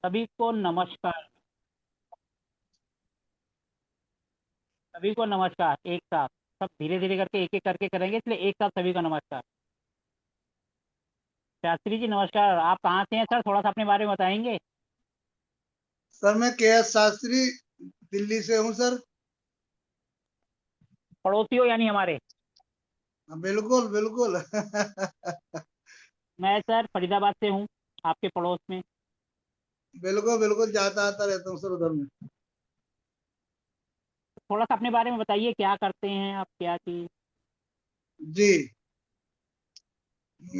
सभी को नमस्कार। सभी को नमस्कार एक साथ। सब धीरे धीरे करके एक एक करके करेंगे, इसलिए एक साथ सभी को नमस्कार। शास्त्री जी नमस्कार। आप कहाँ से हैं सर? थोड़ा सा अपने बारे में बताएंगे? सर मैं के एस शास्त्री दिल्ली से हूँ सर। पड़ोसी हो यानी हमारे। हाँ, बिल्कुल बिल्कुल। मैं सर फरीदाबाद से हूँ, आपके पड़ोस में। बिल्कुल बिल्कुल, जाता आता रहता हूँ सर उधर में। थोड़ा सा अपने बारे में बताइए, क्या करते हैं आप, क्या चीज़? जी,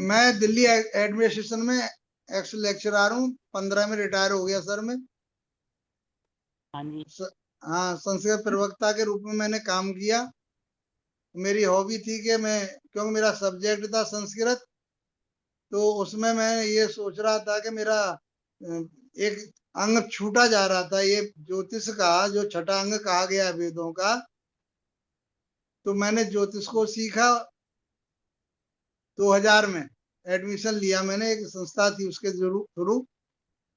मैं दिल्ली एडमिनिस्ट्रेशन में एक्स लेक्चरर हूँ। 15 में रिटायर हो गया सर मैं। हाँ जी। स, हाँ, संस्कृत प्रवक्ता के रूप में मैंने काम किया। मेरी हॉबी थी कि मैं, क्योंकि मेरा सब्जेक्ट था संस्कृत, तो उसमें मैं ये सोच रहा था कि मेरा एक अंग छूटा जा रहा था, ये ज्योतिष का जो छठा अंग कहा गया है वेदों का। तो मैंने ज्योतिष को सीखा। 2000 में एडमिशन लिया मैंने, एक संस्था थी उसके थ्रू।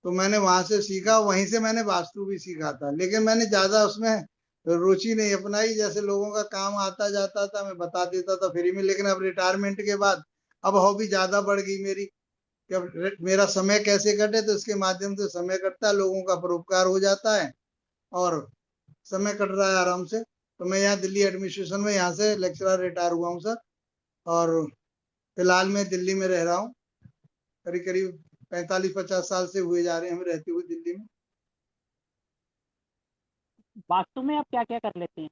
तो मैंने वहां से सीखा, वहीं से मैंने वास्तु भी सीखा था, लेकिन मैंने ज्यादा उसमें रुचि नहीं अपनाई। जैसे लोगों का काम आता जाता था, मैं बता देता था फ्री में। लेकिन अब रिटायरमेंट के बाद अब हॉबी ज्यादा बढ़ गई मेरी, कि अब मेरा समय कैसे कटे, तो इसके माध्यम से समय कटता है, लोगों का परोपकार हो जाता है और समय कट रहा है आराम से। तो मैं यहाँ दिल्ली एडमिनिस्ट्रेशन में यहाँ से लेक्चरर रिटायर हुआ हूँ सर। और फिलहाल मैं दिल्ली में रह रहा हूँ। करीब करीब 45-50 साल से हुए जा रहे हैं हमें रहते हुए दिल्ली में। वास्तु में आप क्या क्या कर लेते हैं?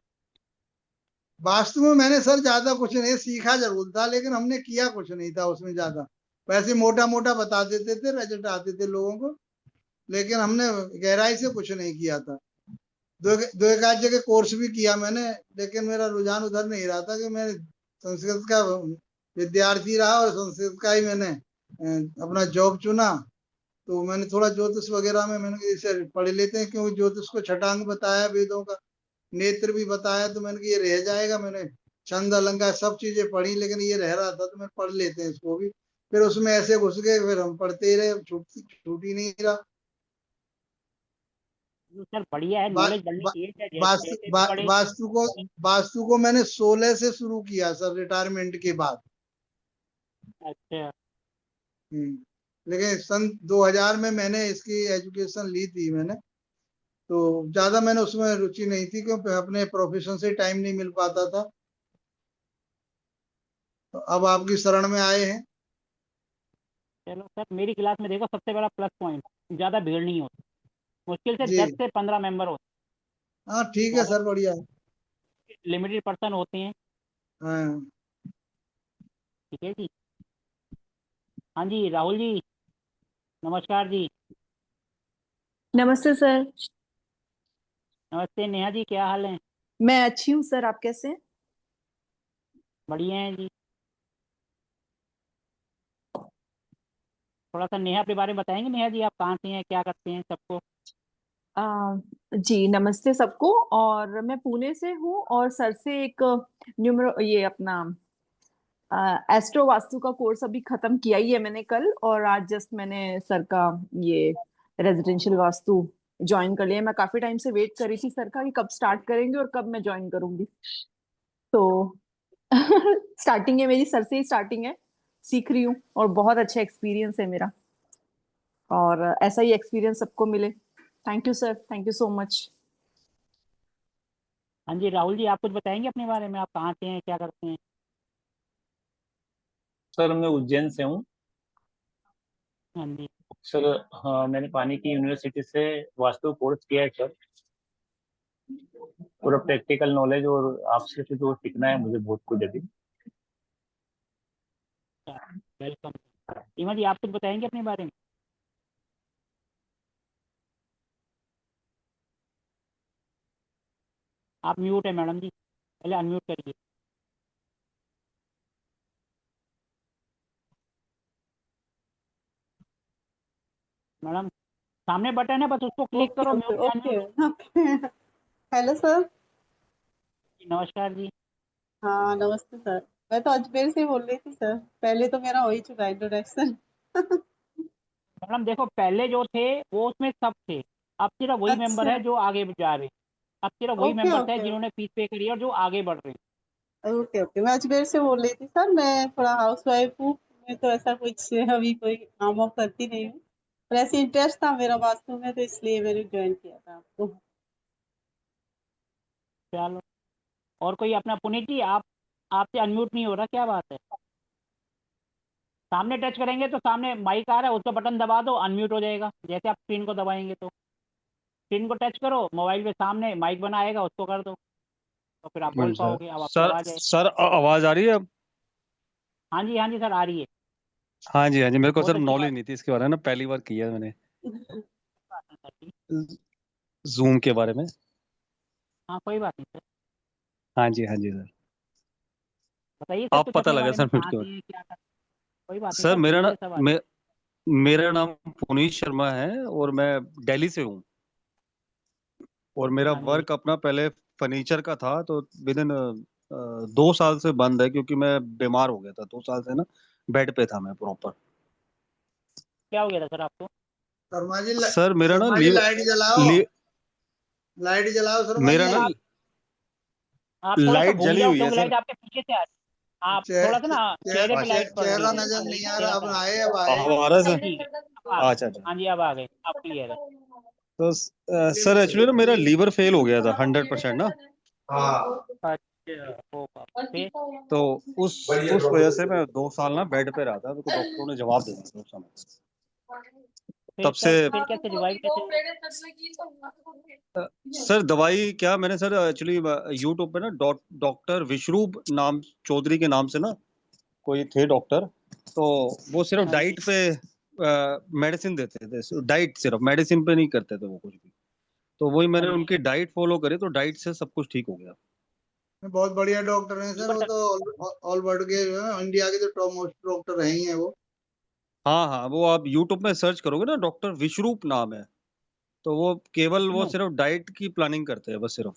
वास्तु में मैंने सर ज्यादा कुछ नहीं सीखा, जरूर था लेकिन हमने किया कुछ नहीं था उसमें ज्यादा। वैसे मोटा मोटा बता देते थे, रिजल्ट आते थे लोगों को, लेकिन हमने गहराई से कुछ नहीं किया था। दो एक आध जगह कोर्स भी किया मैंने, लेकिन मेरा रुझान उधर नहीं रहा था, कि मैं संस्कृत का विद्यार्थी रहा और संस्कृत का ही मैंने अपना जॉब चुना। तो मैंने थोड़ा ज्योतिष वगैरह में मैंने कहा इसे पढ़ लेते हैं, क्योंकि ज्योतिष को छटांग बताया वेदों का, नेत्र भी बताया, तो मैंने कहा ये रह जाएगा। मैंने छंद अलंकार सब चीजें पढ़ी, लेकिन ये रह रहा था तो मैं पढ़ लेते हैं इसको भी। फिर उसमें ऐसे घुस गए, फिर हम पढ़ते ही रहे, छूट ही नहीं रहा। जो सर बढ़िया है, बा, नॉलेज बढ़नी बा, चाहिए, चाहे वास्तु जैसे भी बढ़े। वास्तु को मैंने 16 से शुरू किया सर, रिटायरमेंट के बाद। अच्छा। लेकिन सन 2000 में मैंने इसकी एजुकेशन ली थी मैंने। तो ज्यादा मैंने उसमें रुचि नहीं थी, क्योंकि अपने प्रोफेशन से टाइम नहीं मिल पाता था। तो अब आपकी शरण में आए हैं। चलो सर, मेरी क्लास में देखो सबसे बड़ा प्लस पॉइंट, ज़्यादा भीड़ नहीं होती। मुश्किल से जी, 10 से 15 मेंबर होते हाँ ठीक हैं, है बहुत सर, बढ़िया है। लिमिटेड पर्सन होते हैं। हाँ, ठीक है जी। हाँ जी राहुल जी, नमस्कार जी। नमस्ते सर। नमस्ते नेहा जी, क्या हाल है? मैं अच्छी हूँ सर, आप कैसे हैं? बढ़िया हैं जी। थोड़ा सा नेहा के बारे में बताएंगे? नेहा जी आप कहाँ से हैं, क्या करते हैं सबको? जी नमस्ते सबको। और मैं पुणे से हूँ और सर से एक न्यूमरो ये अपना एस्ट्रो वास्तु का कोर्स अभी खत्म किया ही है मैंने कल, और आज जस्ट मैंने सर का ये रेजिडेंशियल वास्तु ज्वाइन कर लिया। मैं काफी टाइम से वेट कर रही थी सर का कि कब स्टार्ट करेंगे और कब मैं ज्वाइन करूंगी। तो स्टार्टिंग है मेरी, सर से ही स्टार्टिंग है। सीख रही हूँ और बहुत अच्छा एक्सपीरियंस है मेरा, और ऐसा ही एक्सपीरियंस सबको मिले। Thank you sir, thank you so much. हाँ जी राहुल जी, आप कुछ बताएंगे अपने बारे में? आप कहाँ से हैं, क्या करते हैं? सर मैं उज्जैन से हूँ। हाँ जी। सर हाँ, मैंने पानी की यूनिवर्सिटी से वास्तु कोर्स किया है सर। पूरा प्रैक्टिकल नॉलेज, और आपसे तो जो सीखना है मुझे बहुत कुछ अभी। वेलकम। रीमा जी आप कुछ बताएंगे अपने बारे में? आप म्यूट है मैडम जी, पहले अनम्यूट करिए। मैडम, सामने बटन है, बस उसको क्लिक ओके करो, ओके म्यूट या okay unmute. Okay. Hello sir. नमस्कार जी। हाँ नमस्ते सर। मैं तो अजमेर से बोल रही थी सर, पहले तो मेरा हो ही चुका है इंट्रोडक्शन। मैडम देखो पहले जो थे वो उसमें सब थे, अब सिर्फ वही मेंबर अच्छा। है जो आगे जा रहे हैं। अब सिर्फ वही ओके मेंबर्स है ओके जिन्होंने फीस पे करी है और जो आगे बढ़ रहे हैं। Okay okay. मैं अजमेर से बोल रही थी सर, मैं थोड़ा हाउस वाइफ हूँ। मैं तो ऐसा कुछ अभी कोई काम वाम करती नहीं हूँ, पर ऐसे इंटरेस्ट था मेरा वास्तु में, तो इसलिए मैंने ज्वाइन किया था आपको। चलो, और कोई अपना पुनीत जी, आप आपसे अनम्यूट नहीं हो रहा, क्या बात है? सामने टच करेंगे तो सामने माइक आ रहा है, उसको बटन दबा दो, अनम्यूट हो जाएगा। जैसे आप स्क्रीन को दबाएंगे तो स्क्रीन को टच करो, मोबाइल पे सामने माइक बना आएगा, उसको कर दो तो फिर आप बोल मिनट सर। पाओगे, अब आपकी सर आवाज़ आएगी। सर आवाज आ रही है अब? हाँ जी सर, आ रही है। हाँ जी, हाँ जी, मेरे को बहुत सर अच्छी नॉलेज बात नहीं थी इसके बारे में ना, पहली बार किया है मैंने है सर जी। जूम के बारे में। हाँ कोई बात नहीं सर। हाँ जी, हाँ जी सर। बताइए सर आप कुछ पता अपने लगा बारे में, सर मिनट कहाँ के से बाद। हैं, क्या कर। कोई बात नहीं सर सर, मेरा ना बोलिए सब आगे। मेरा नाम पुनीत शर्मा है और मैं दिल्ली से हूँ। और मेरा हाँ जी। वर्क अपना पहले फर्नीचर का था, तो विद इन 2 साल से बंद है क्योंकि मैं बीमार हो गया था। 2 साल से ना बेड पे था मैं प्रॉपर। क्या हो गया था सर आपको? सर मेरा ना शर्मा जी लाइट जलाओ, ली, लाइट जलाओ शर्मा मेरा जी। ना सर आप थोड़ा सा लाइट घूम जली जाओ हुई है क्योंकि सर। लाइट आपके पीछे से आ रही है। आप थोड़ा सा ना चेहरे पे लाइट पड़ रही चेहरा है। नजर नहीं आ चेहरा रहा, अब पे आए अब आए। अब आ रहा है अब सर? ठीक है, अब आ गए। अच्छा अच्छा। हाँ जी अब आ गए, अब क्लियर है। तो सर एक्चुअली ना मेरा लीवर फेल हो गया था 100% ना। अच्छा होगा फिर। तो उस वजह से मैं 2 साल ना बेड पे रहा था, तो डॉक्टरों ने जवाब दे दिया उस समय। फिर तब से सर फिर कैसे रिवाइव कैसे हुआ? सर दवाई क्या, मैंने सर एक्चुअली यूट्यूब पे ना डॉक्टर विश्वरूप नाम चौधरी के नाम से ना कोई थे डॉक्टर। तो वो सिर्फ हाँ जी। डाइट पे मेडिसिन देते थे, डाइट सिर्फ, मेडिसिन पे नहीं करते थे वो कुछ भी। तो वही हाँ मैंने जी। उनकी डाइट फॉलो करी, तो डाइट से सब कुछ ठीक हो गया। बहुत बढ़िया डॉक्टर हैं सर, लीवर वो टच। तो ऑल वर्ल्ड के जो है, इंडिया के तो टॉप मोस्ट डॉक्टर हैं ही है वो। हाँ हाँ, वो आप यूट्यूब में सर्च करोगे ना, डॉक्टर विश्वरूप नाम है। तो वो केवल वो विष्णु। सिर्फ डाइट की प्लानिंग करते हैं बस सिर्फ।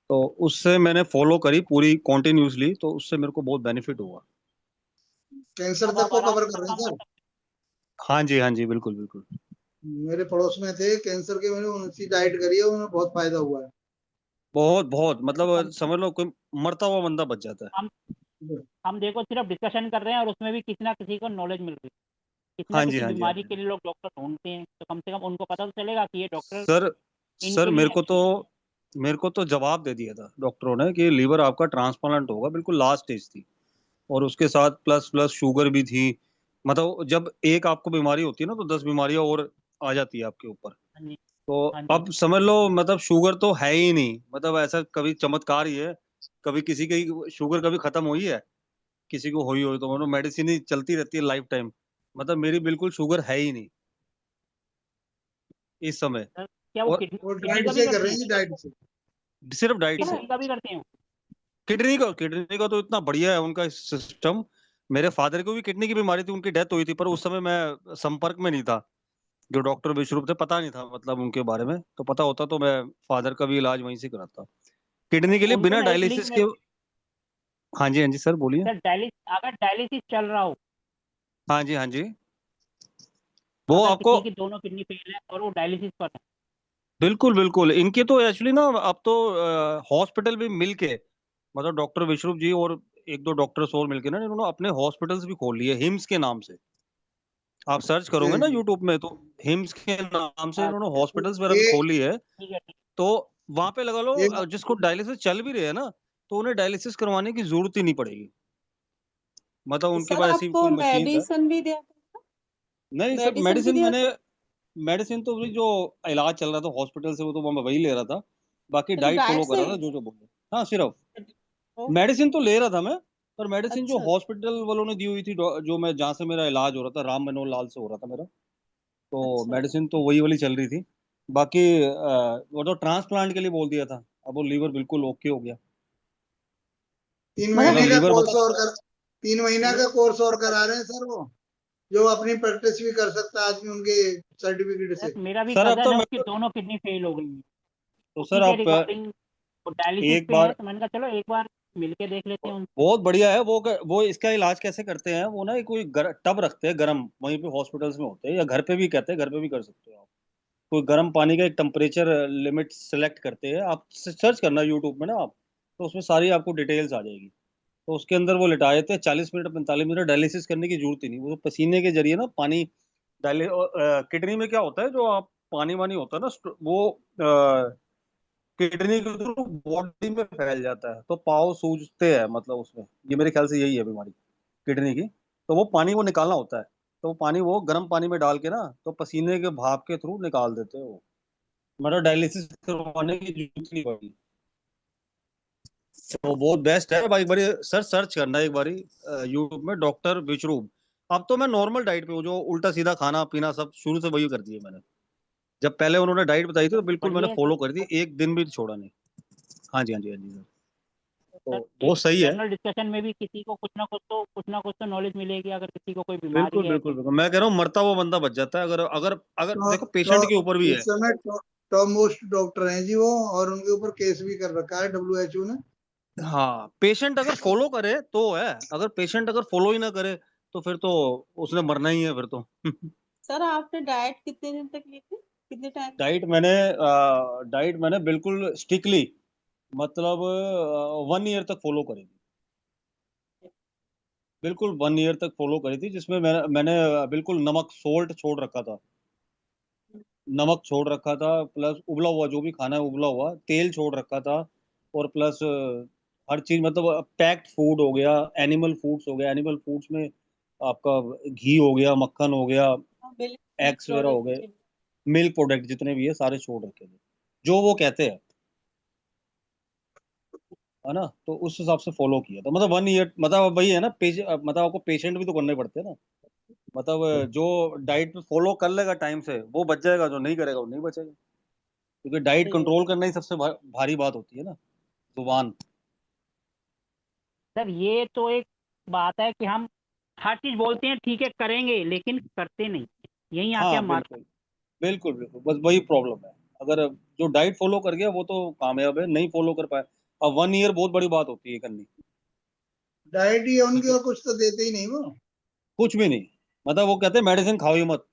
तो उससे मैंने फॉलो करी पूरी कॉन्टिन्यूसली, तो उससे मेरे को बहुत बेनिफिट हुआ। कैंसर अब तक आप को आराम कवर से कर रहे हैं काम कर सर। सकते हाँ जी बिल्कुल बिल्कुल। मेरे पड़ोस में थे कैंसर के, मैंने उनकी डाइट करी है, उन्हें बहुत फायदा हुआ है। बहुत बहुत हो। मतलब समझ लो कोई मरता हुआ बंदा बच जाता है। हम हम देखो सिर्फ डिस्कशन कर रहे हैं और उसमें भी किसी ना किसी को नॉलेज मिल रही है। किसी ना हाँ जी, किसी हाँ जी, हाँ बीमारी जी। के लिए लोग डॉक्टर ढूंढते हैं, तो कम से कम उनको पता तो चलेगा कि ये डॉक्टर सर सर इनके लिए अच्छे हैं। मेरे को तो जवाब दे दिया था डॉक्टरों ने कि लीवर आपका ट्रांसप्लांट होगा, बिल्कुल लास्ट स्टेज थी। और उसके साथ प्लस प्लस शुगर भी थी। मतलब जब एक आपको बीमारी होती है ना, तो 10 बीमारियां और आ जाती है आपके ऊपर। हाँ जी। तो हाँ जी। अब समझ लो, मतलब शुगर तो है ही नहीं, मतलब ऐसा कभी चमत्कार ही है। कभी किसी की शुगर कभी खत्म हुई है? किसी को हुई हो तो मतलब मेडिसिन ही चलती रहती है लाइफ टाइम। मतलब मेरी बिल्कुल शुगर है ही नहीं इस समय। सर क्या वो और किडनी वो किडनी डाइट का भी से कर करते रहे हैं? हैं, डाइट से। सिर्फ डाइट से। किडनी का भी करते हैं? किडनी का तो इतना बढ़िया है उनका सिस्टम। मेरे फादर को भी किडनी की बीमारी थी, उनकी डेथ हुई थी, पर उस समय मैं संपर्क में नहीं था। जो डॉक्टर विश्वरूप थे, पता नहीं था मतलब उनके बारे में, तो पता होता तो मैं फादर का भी इलाज वहीं से कराता। किडनी के लिए उनसे बिना ना एक लिंक डायलिसिस मेरे के। को। हाँ जी सर बोलिए। सर अगर डायलिसिस चल रहा हो, हाँ जी, हाँ जी। वो अगर आपको किसी की दोनों किडनी फेल है और वो डायलिसिस पर है। बिल्कुल बिल्कुल, इनके तो एक्चुअली ना अब तो हॉस्पिटल भी मिलके, मतलब डॉक्टर विश्वरूप जी और एक दो डॉक्टर्स और मिलके ना, इन्होंने अपने हॉस्पिटल्स भी खोल लिए हिम्स के नाम से। आप सर्च जी करोगे ना जी। यूट्यूब में, तो हिम्स के नाम से इन्होंने अच्छा हॉस्पिटल्स वगैरह भी ये खोली है। ठीक है ठीक तो वहां पे लगा लो, ये जिसको डायलिसिस चल भी रहे हैं ना, तो उन्हें डायलिसिस करवाने की जरूरत ही नहीं पड़ेगी। मतलब उनके सर पास ऐसी आपको कोई मशीन है। मेडिसिन भी दिया था? नहीं सर, मेडिसिन भी मेडिसिन दिया मैंने, था? मेडिसिन तो वही जो इलाज चल रहा था हॉस्पिटल से, वो तो मैं वही ले रहा था। बाकी सिर्फ डाइट डाइट फॉलो कर से रहा ही? था जो जो बोले। हाँ सिर्फ ओके। मेडिसिन तो ले रहा था मैं। पर मेडिसिन जो अच्छा। हॉस्पिटल वालों ने दी हुई थी, जो मैं जहाँ से मेरा इलाज हो रहा था, राम मनोहर लाल से हो रहा था मेरा। तो अच्छा। मेडिसिन तो वही वाली चल रही थी। बाकी वो तो ट्रांसप्लांट के लिए बोल दिया था। अब वो लीवर बिल्कुल ओके हो गया। तीन मतलब मतलब महीने का लीवर कोर्स मतलब और कर 3 महीना का कोर्स और करा रहे हैं सर वो, जो अपनी प्रैक्टिस भी कर सकता है आदमी उनके सर्टिफिकेट है। से। मेरा भी सर अब कजन तो है, मैं उसकी दोनों किडनी फेल हो गई है। तो उसी सर के आप रिगार्डिंग वो डायलिसिस एक पे है, बार तो मैंने कहा चलो एक बार मिलके देख लेते हैं उन बहुत बढ़िया है वो इसका इलाज कैसे करते हैं वो ना, कोई टब रखते हैं गरम, वहीं पे हॉस्पिटल्स में होते हैं, या घर पे भी कहते हैं, घर पे भी कर सकते हो आप। कोई गर्म पानी का एक टेम्परेचर लिमिट सेलेक्ट करते हैं, आप सर्च करना यूट्यूब में ना आप, तो उसमें सारी आपको डिटेल्स आ जाएगी। तो उसके अंदर वो लिटा देते हैं 40 मिनट 45 मिनट, डायलिसिस करने की जरूरत ही नहीं, वो तो पसीने के जरिए ना पानी डायले किडनी में क्या होता है, जो आप पानी वानी होता है ना वो किडनी के थ्रू बॉडी में फैल जाता है, तो पाँव सूजते हैं, मतलब उसमें ये मेरे ख्याल से यही है बीमारी किडनी की। तो वो पानी वो निकालना होता है, तो वो पानी वो गर्म पानी में डाल के ना, तो पसीने के भाप के थ्रू निकाल देते हैं वो, मतलब डायलिसिस करवाने की जरूरत नहीं पड़ी। तो बहुत बेस्ट है भाई, एक बारी सर सर्च करना एक बारी यूट्यूब में, डॉक्टर विश्रूप। अब तो मैं नॉर्मल डाइट पे हूँ, जो उल्टा सीधा खाना पीना सब शुरू से वही कर दिया मैंने। जब पहले उन्होंने डाइट बताई थी तो बिल्कुल मैंने बढ़िया है फॉलो सर। कर दी, एक दिन भी छोड़ा नहीं। हाँ जी, हाँ जी, हाँ जी सर। सर तो एक बहुत सही है। जनरल डिस्कशन में भी किसी को कुछ ना कुछ तो नॉलेज मिलेगी, अगर किसी को कोई बीमारी बिल्कुल है बिल्कुल कुछ। बिल्कुल, मैं कह रहा हूँ मरता हुआ बंदा बच जाता है, अगर अगर अगर तो, देखो पेशेंट के ऊपर भी इस है। समय टॉप मोस्ट डॉक्टर हैं जी वो, और उनके ऊपर केस भी कर रखा है WHO ने। हाँ, पेशेंट अगर फॉलो करे तो है, अगर पेशेंट अगर फॉलो ही ना करे तो फिर तो उसने मरना ही है फिर तो। सर आपने डाइट कितने दिन तक ली थी, कितने टाइम? डाइट मैंने बिल्कुल स्ट्रिक्टली, मतलब 1 ईयर तक फॉलो करी थी, बिल्कुल 1 ईयर तक फॉलो करी थी, जिसमें मैंने बिल्कुल नमक सोल्ट छोड़ रखा था, नमक छोड़ रखा था, प्लस उबला हुआ जो भी खाना है उबला हुआ, तेल छोड़ रखा था, और प्लस हर चीज, मतलब पैक्ड फूड हो गया, एनिमल फूड्स हो गया, एनिमल फूड्स में आपका घी हो गया, मक्खन हो गया, मिल्क एग्स वगैरह हो गए, प्रोडक्ट। मिल्क प्रोडक्ट जितने भी है सारे छोड़ रखे थे, जो वो कहते हैं, है ना। तो उस हिसाब से फॉलो किया था, मतलब 1 ईयर, मतलब वही है ना, मतलब आपको पेशेंट भी तो करने पड़ते हैं ना, मतलब जो डाइट पे फॉलो कर लेगा टाइम से वो बच जाएगा, जो नहीं करेगा वो नहीं बचेगा, क्योंकि डाइट सही है। कंट्रोल करना ही सबसे भारी बात होती है ना, जुबान। सर ये तो एक बात है कि हम हर चीज बोलते हैं ठीक है करेंगे, लेकिन करते नहीं, यहीं आके हाँ हम मार। बिल्कुल बिल्कुल बिल्कुल, बस वही प्रॉब्लम है, अगर जो डाइट फॉलो कर गया वो तो कामयाब है, नहीं फॉलो कर पाए, अब 1 ईयर बहुत बड़ी बात होती है करनी। डाइट ही है उनकी, और कुछ तो देते ही नहीं वो। कुछ भी नहीं, मतलब वो कहते हैं मेडिसिन खाओ ही मत,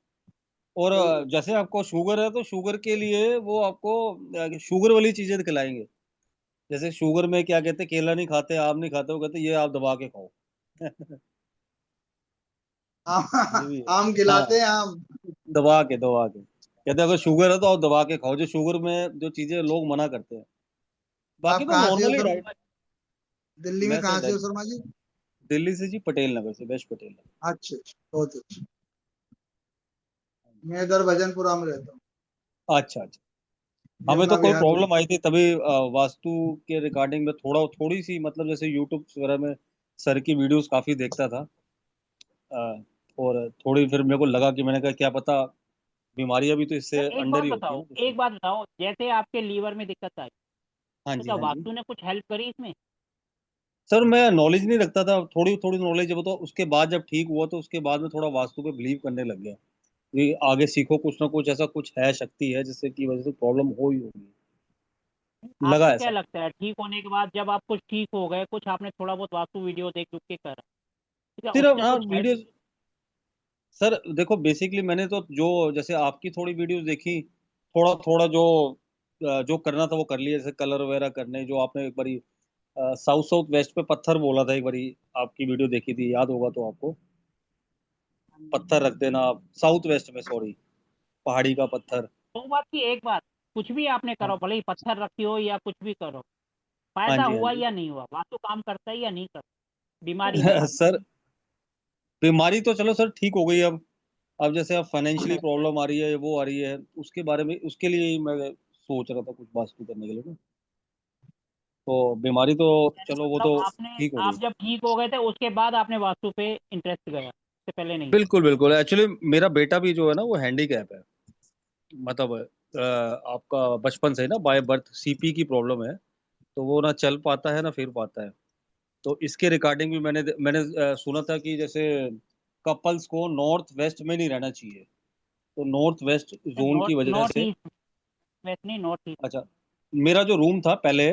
और वही तो। जैसे आपको शुगर है तो शुगर के लिए वो आपको शुगर वाली चीजें खिलाएंगे, जैसे शुगर में क्या कहते हैं, केला नहीं खाते, आम नहीं खाते, वो कहते हैं ये आप दबा के खाओ। आम ये भी है। आम हाँ, खिलाते हैं आम। दबा के कहते हैं अगर शुगर है तो आप दबा के खाओ, जो शुगर में जो चीजें लोग मना करते हैं, बाकी आप तो कहाँ से हो नॉर्मली सर? डाइट। दिल्ली में मैं सर कहाँ से हो शर्मा जी? दिल्ली से जी, पटेल नगर से, वेस्ट पटेल नगर। अच्छा अच्छा, बहुत अच्छा। मैं इधर भजनपुरा में रहता हूँ, अच्छा अच्छा, हमें तो यमुना कोई विहार रोड। प्रॉब्लम आई थी तभी वास्तु के रिगार्डिंग में थोड़ी सी, मतलब जैसे यूट्यूब वगैरह में सर की वीडियोस काफी देखता था, और थोड़ी फिर मेरे को लगा कि मैंने कहा क्या पता बीमारियां भी तो सर इससे एक अंडर बात ही होती है बताओ, ना कुछ। एक बात बताओ, जैसे आपके लीवर में दिक्कत आई हाँ तो जी, क्या हाँ जी वास्तु ने कुछ हेल्प करी इसमें? सर, मैं नॉलेज नहीं रखता था, थोड़ी थोड़ी नॉलेज जब, तो उसके बाद जब ठीक हुआ तो उसके बाद में थोड़ा वास्तु पे बिलीव करने लग गया कि आगे सीखो, कुछ ना कुछ ऐसा कुछ है, शक्ति है जिससे की वजह से प्रॉब्लम हो ही होगी, लगा आपको क्या ऐसा। लगता है ठीक होने के बाद जब आप कुछ ठीक हो गए, कुछ आपने थोड़ा बहुत वास्तु वीडियो देख दुख के करा, ठीक है, सिर्फ उससे हाँ कुछ हेल्प? वीडियो, सर देखो बेसिकली मैंने तो जो जैसे आपकी थोड़ी वीडियोस देखी, थोड़ा थोड़ा जो करना था वो कर लिया, जैसे कलर वगैरह करने, जो आपने एक बारी साउथ साउथ वेस्ट पे पत्थर बोला था एक बारी, आपकी वीडियो देखी थी, याद होगा तो आपको, पत्थर रख देना आप साउथ वेस्ट में, सॉरी, पहाड़ी का पत्थर। दो बात की एक बात, कुछ भी आपने हाँ करो, भले ही पत्थर रखी हो या कुछ भी करो, हाँ फायदा जी, हाँ हुआ जी। या नहीं हुआ, वास्तु काम करता है या नहीं करता, बीमारी में आता सर बीमारी तो चलो सर ठीक हो गई, अब जैसे अब फाइनेंशियली प्रॉब्लम आ रही है, वो आ रही है, उसके बारे में, उसके लिए ही मैं सोच रहा था कुछ वास्तु करने के लिए ना, तो बीमारी तो है। चलो वो मतलब तो आपने, ठीक हो आप गई। जब ठीक हो गए थे उसके बाद आपने वास्तु पे इंटरेस्ट गया, इससे पहले नहीं? बिल्कुल बिल्कुल, एक्चुअली मेरा बेटा भी जो है ना वो हैंडीकैप है, मतलब आपका बचपन से ही ना बाय बर्थ सीपी की प्रॉब्लम है, तो वो ना चल पाता है ना फिर पाता है, तो इसके रिगार्डिंग भी मैंने मैंने सुना था कि जैसे कपल्स को नॉर्थ वेस्ट में नहीं रहना चाहिए, तो नॉर्थ वेस्ट जोन नॉर्थ की वजह नॉर्थ से। ईस्ट, वैसे नहीं, नॉर्थ ईस्ट। अच्छा, मेरा जो रूम था पहले,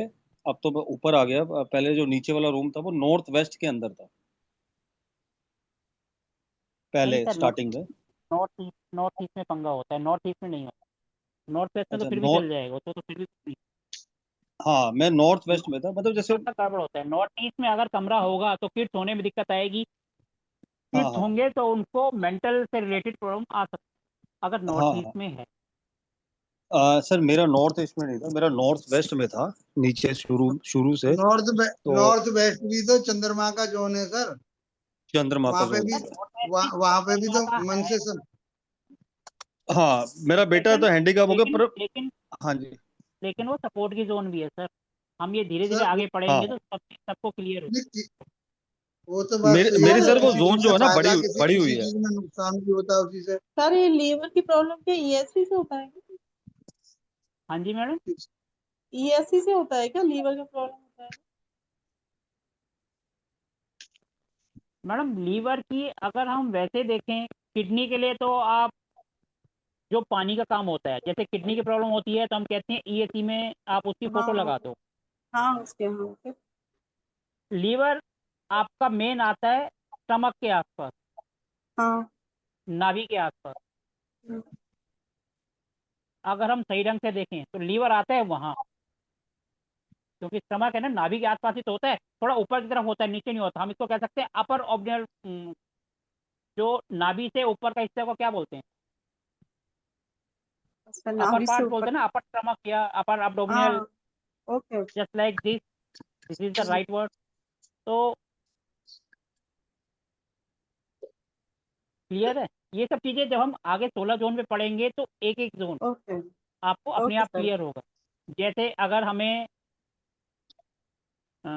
अब तो मैं ऊपर आ गया। पहले जो नीचे वाला रूम था वो नॉर्थ वेस्ट के अंदर था नहीं पहले सर, स्टार्टिंग में। नॉर्थ ईस्ट में पंगा होता है, नॉर्थ ईस्ट में नहीं होता। नॉर्थ वेस्ट में तो अच्छा फिर भी नॉर्थ, चल जाएगा, तो फिर भी हाँ मैं नॉर्थ वेस्ट में था, मतलब जैसे। थोड़ा सा गड़बड़ होता है। नॉर्थ ईस्ट में अगर कमरा होगा तो किड्स होने में दिक्कत आएगी। हाँ किड्स हाँ होंगे तो उनको मेंटल से रिलेटेड प्रॉब्लम आ सकती अगर नॉर्थ हाँ हाँ। ईस्ट में है। सर मेरा नॉर्थ ईस्ट में नहीं था, मेरा नॉर्थ वेस्ट में था नीचे शुरू शुरू से। तो नॉर्थ वेस्ट भी तो चंद्रमा का जोन है सर। चंद्रमा का वहां पे जोन भी था। नॉर्थ वेस्ट भी वहां पे भी तो चंद्रमा का मन है, से सब। हाँ मेरा बेटा लेकिन तो हैंडीकैप हो गया लेकिन पर। लेकिन हाँ जी। लेकिन वो सपोर्ट की जोन भी है सर। हम ये धीरे धीरे सर आगे हाँ पढ़ेंगे तो सबको क्लियर हो। वो तो बस मेरे ये मेरी है, सर सर वो किसी जोन चीज जो में है ना फायदा, बड़ी किसी बड़ी हुई किसी है। चीज में नुकसान भी होता है उसी से। सर ये लीवर की प्रॉब्लम क्या ईएससी से होता है क्या? हाँ जी मैडम। ईएससी से होता है क्या लीवर का प्रॉब्लम होता है? मैडम लीवर की अगर हम वैसे देखें, किडनी के लिए तो आप जो पानी का काम होता है, जैसे किडनी की प्रॉब्लम होती है तो हम कहते हैं ईएससी में आप उसकी फोटो हाँ लगा दो। हाँ उसके हाँ फिर। लीवर आपका मेन आता है स्टमक के आसपास, हाँ नाभि के आसपास। हम्म, अगर हम सही ढंग से देखें तो लीवर आता है वहाँ, क्योंकि स्टमक है ना, नाभि के आसपास ही तो होता है, थोड़ा ऊपर की तरफ होता है, नीचे नहीं होता। हम इसको कह सकते हैं अपर ऑब्डोमिनल, जो नाभि से ऊपर का हिस्से को क्या बोलते हैं, अच्छा अपर नाभि से पार्ट ऊपर। बोलते हैं ना, अपर स्टमक या अपर हाँ abdominal, okay okay. Just like this is the right word. तो क्लियर है, ये सब चीजें जब हम आगे 16 जोन में पढ़ेंगे तो एक एक जोन ओके आपको अपने ओके आप सर। क्लियर होगा। जैसे अगर हमें अ,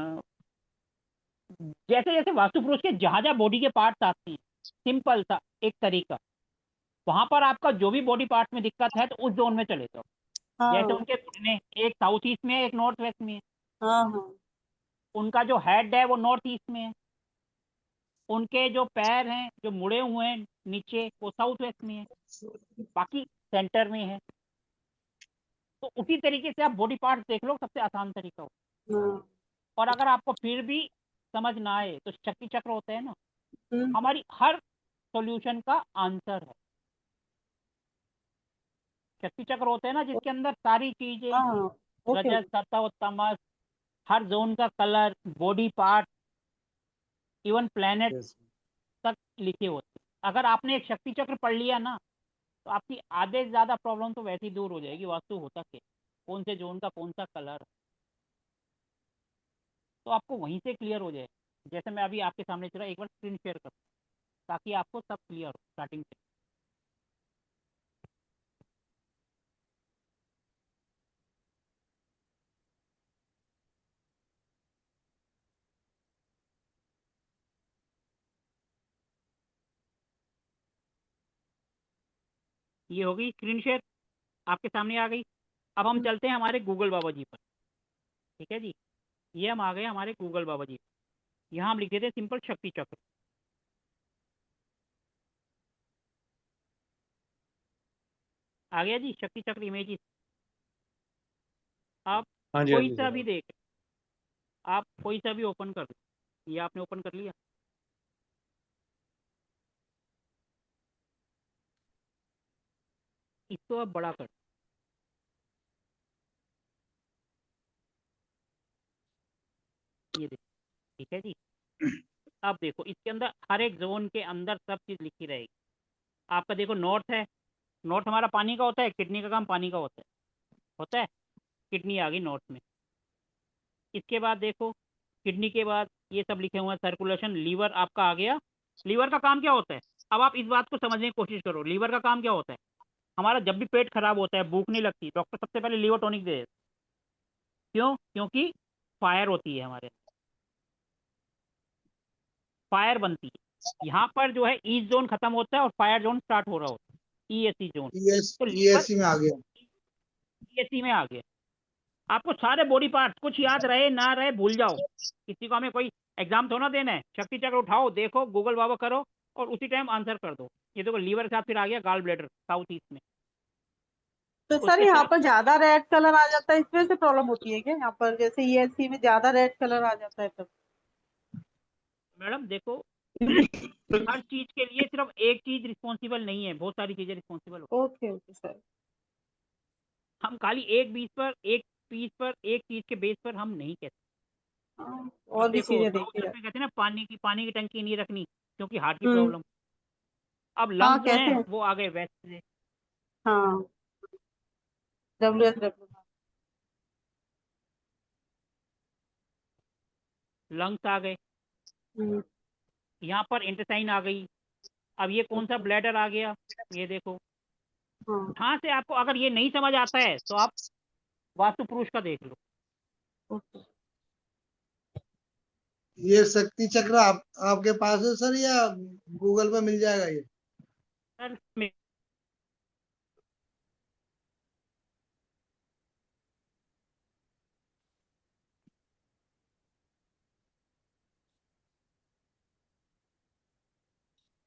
जैसे जैसे वास्तु पुरुष के जहाँ जहाँ बॉडी के पार्ट्स आते हैं, सिंपल सा एक तरीका, वहां पर आपका जो भी बॉडी पार्ट में दिक्कत है तो उस जोन में चले जाओ। जैसे हाँ उनके घुटने एक साउथ ईस्ट में है, एक नॉर्थ वेस्ट में है। हाँ हाँ उनका जो हेड है वो नॉर्थ ईस्ट में है। उनके जो पैर हैं जो मुड़े हुए हैं नीचे, वो साउथ वेस्ट में है। बाकी सेंटर में है। तो उसी तरीके से आप बॉडी पार्ट देख लो, सबसे आसान तरीका हो। हाँ। और अगर आपको फिर भी समझ ना आए तो शक्ति चक्र होते हैं ना, हम्म, हमारी हर सॉल्यूशन का आंसर है। शक्ति चक्र होते हैं ना जिसके अंदर सारी चीजें, हाँ ओके रजत सत्व तमस, हर जोन का colour, body part, even planet तक लिखे होते हैं। अगर आपने एक शक्ति चक्र पढ़ लिया ना तो आपकी आधे से ज्यादा प्रॉब्लम तो वैसे ही दूर हो जाएगी। वास्तु होता क्या, कौन से जोन का कौन सा कलर, तो आपको वहीं से क्लियर हो जाए। जैसे मैं अभी आपके सामने चला, एक बार स्क्रीन शेयर कर ताकि आपको सब क्लियर हो स्टार्टिंग से। ये होगी स्क्रीन शेयर, आपके सामने आ गई। अब हम चलते हैं हमारे गूगल बाबा जी पर। ठीक है जी, ये हम आ गए हमारे गूगल बाबा जी पर। यहाँ हम लिख देते हैं सिंपल शक्ति चक्र। आ गया जी शक्ति चक्र इमेजेस। आप हाँ जी हाँ कोई जी सा सर। भी देख, आप कोई सा भी ओपन कर लो। ये आपने ओपन कर लिया। इसको अब बड़ा कर, ये देखो। ठीक है जी, अब देखो इसके अंदर हर एक जोन के अंदर सब चीज़ लिखी रहेगी। आपका देखो नॉर्थ है, नॉर्थ हमारा पानी का होता है, किडनी का काम पानी का होता है। किडनी आ गई नॉर्थ में। इसके बाद देखो, किडनी के बाद ये सब लिखे हुए हैं सर्कुलेशन। लीवर आपका आ गया। लीवर का काम क्या होता है, अब आप इस बात को समझने की कोशिश करो। लीवर का काम क्या होता है, हमारा जब भी पेट खराब होता है, भूख नहीं लगती, डॉक्टर सबसे पहले लीवर टॉनिक दे देते। क्यों, क्योंकि फायर होती है हमारे, फायर बनती है। यहाँ पर जो है ईस्ट जोन खत्म होता है और फायर जोन स्टार्ट हो रहा होता है, ईएससी जोन। तो लीवर ईएससी में आ गया। ईएससी में आ गया। आपको सारे बॉडी पार्ट्स कुछ याद रहे ना रहे भूल जाओ। किसी को हमें कोई एग्जाम थोड़ा देना है, शक्ति चक्र उठाओ, देखो, गूगल बाबा करो और उसी टाइम आंसर कर दो। ये देखो लीवर के साथ फिर आ गया गाल ब्लैडर साउथ ईस्ट में। तो सर उसके यहाँ साथ पर ज्यादा रेड कलर आ जाता है, इस वजह से प्रॉब्लम होती है क्या? यहाँ पर जैसे ESC में ज्यादा रेड कलर आ जाता है तब? मैडम देखो, हर चीज के लिए सिर्फ एक चीज रिस्पॉन्सिबल नहीं है, बहुत सारी चीजें रिस्पॉन्सिबल हो। Okay okay sir. हम खाली एक पीस पर एक चीज के बेस पर हम नहीं कहते। हाँ, अब और भी देखो चीजें लोग देखी घर जाती। पे कहते हैं ना पानी की टंकी नहीं रखनी क्योंकि हार्ट की हम्म। प्रॉब्लम। अब हाँ लंग्स जो कहते हैं हैं। वो आ गए वेस्ट से। हाँ WSW। लंग्स आ गए, हम्म। यहाँ पर इंटेस्टाइन आ गई। अब ये कौन सा ब्लैडर आ गया, ये देखो। हाँ यहाँ से आपको अगर ये नहीं समझ आता है तो आप वास्तु पुरुष का देख लो। ओके। ये शक्ति चक्र आपके पास है सर, या गूगल पे मिल जाएगा ये? सर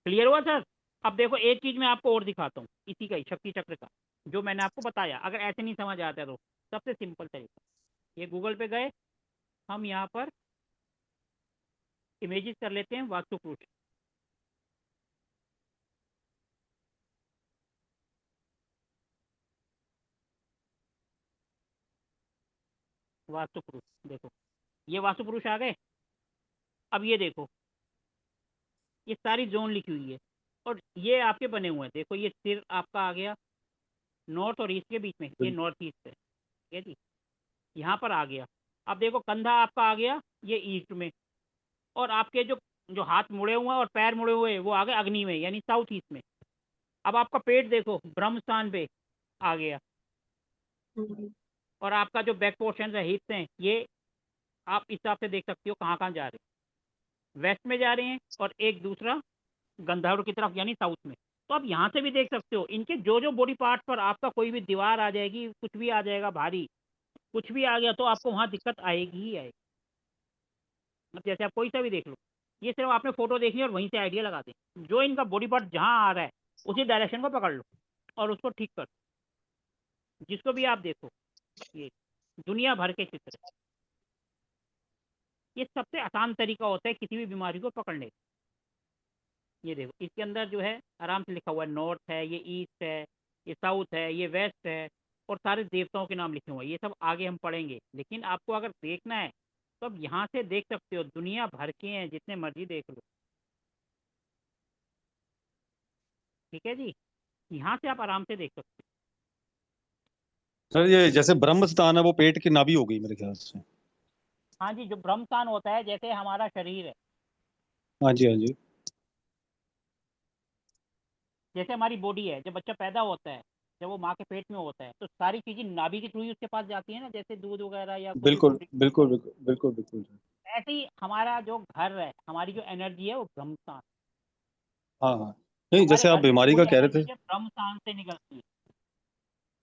क्लियर हुआ सर? अब देखो एक चीज मैं आपको और दिखाता हूँ इसी का ही, शक्ति चक्र का, जो मैंने आपको बताया। अगर ऐसे नहीं समझ आता है तो सबसे सिंपल तरीका, ये गूगल पे गए, हम यहाँ पर इमेजेस कर लेते हैं वास्तु पुरुष। वास्तु पुरुष देखो, ये वास्तु पुरुष आ गए। अब ये देखो, ये सारी जोन लिखी हुई है और ये आपके बने हुए हैं। देखो ये सिर आपका आ गया नॉर्थ और ईस्ट के बीच में, ये नॉर्थ ईस्ट है, ठीक है जी। यहाँ पर आ गया। अब देखो कंधा आपका आ गया ये ईस्ट में, और आपके जो जो हाथ मुड़े हुए हैं और पैर मुड़े हुए हैं वो आ गए अग्नि में, यानी साउथ ईस्ट में। अब आपका पेट देखो ब्रह्म स्थान पे आ गया, हम्म। और आपका जो बैक पोर्शन है, हिप्स हैं, ये आप इस हिसाब से देख सकते हो कहाँ कहाँ जा रहे हैं। वेस्ट में जा रहे हैं और एक दूसरा गंधर्व की तरफ यानी साउथ में। तो आप यहाँ से भी देख सकते हो इनके जो जो बॉडी पार्ट पर आपका कोई भी दीवार आ जाएगी, कुछ भी आ जाएगा भारी, कुछ भी आ गया तो आपको वहाँ दिक्कत आएगी ही आएगी। अब जैसे आप कोई सा भी देख लो, ये सिर्फ आपने फोटो देखनी और वहीं से आइडिया लगा दें, जो इनका बॉडी पार्ट जहाँ आ रहा है उसी डायरेक्शन को पकड़ लो और उसको ठीक कर दो। जिसको भी आप देखो, ये दुनिया भर के चित्र है। ये सबसे आसान तरीका होता है किसी भी बीमारी को पकड़ने का। ये देखो इसके अंदर जो है आराम से लिखा हुआ है, नॉर्थ है, ये ईस्ट है, ये साउथ है, ये वेस्ट है, और सारे देवताओं के नाम लिखे हुए हैं। ये सब आगे हम पढ़ेंगे, लेकिन आपको अगर देखना है तो अब यहाँ से देख सकते हो, दुनिया भर के हैं, जितने मर्जी देख लो, ठीक है जी। यहाँ से आप आराम से देख सकते सर ये जैसे ब्रह्म स्थान है वो पेट की नाभि हो गई मेरे ख्याल से। हो। हाँ जी, जो ब्रह्मस्थान होता है जैसे हमारा शरीर है, हाँ जी, हाँ जी। जैसे हमारी बॉडी है, जब बच्चा पैदा होता है, जब वो माँ के पेट में होता है तो सारी चीजें नाभि के थ्रू ही उसके पास जाती है ना, जैसे दूध वगैरह या कोई भी बिल्कुल प्रोटीन। बिल्कुल बिल्कुल बिल्कुल बिल्कुल। ऐसे ही हमारा जो घर है, हमारी जो एनर्जी है वो ब्रह्मस्थान, हाँ हाँ। नहीं, हमारे जैसे आप घर की बीमारी का पूरी कह रहे एनर्जी थे। जो ब्रह्मस्थान से निकलती है।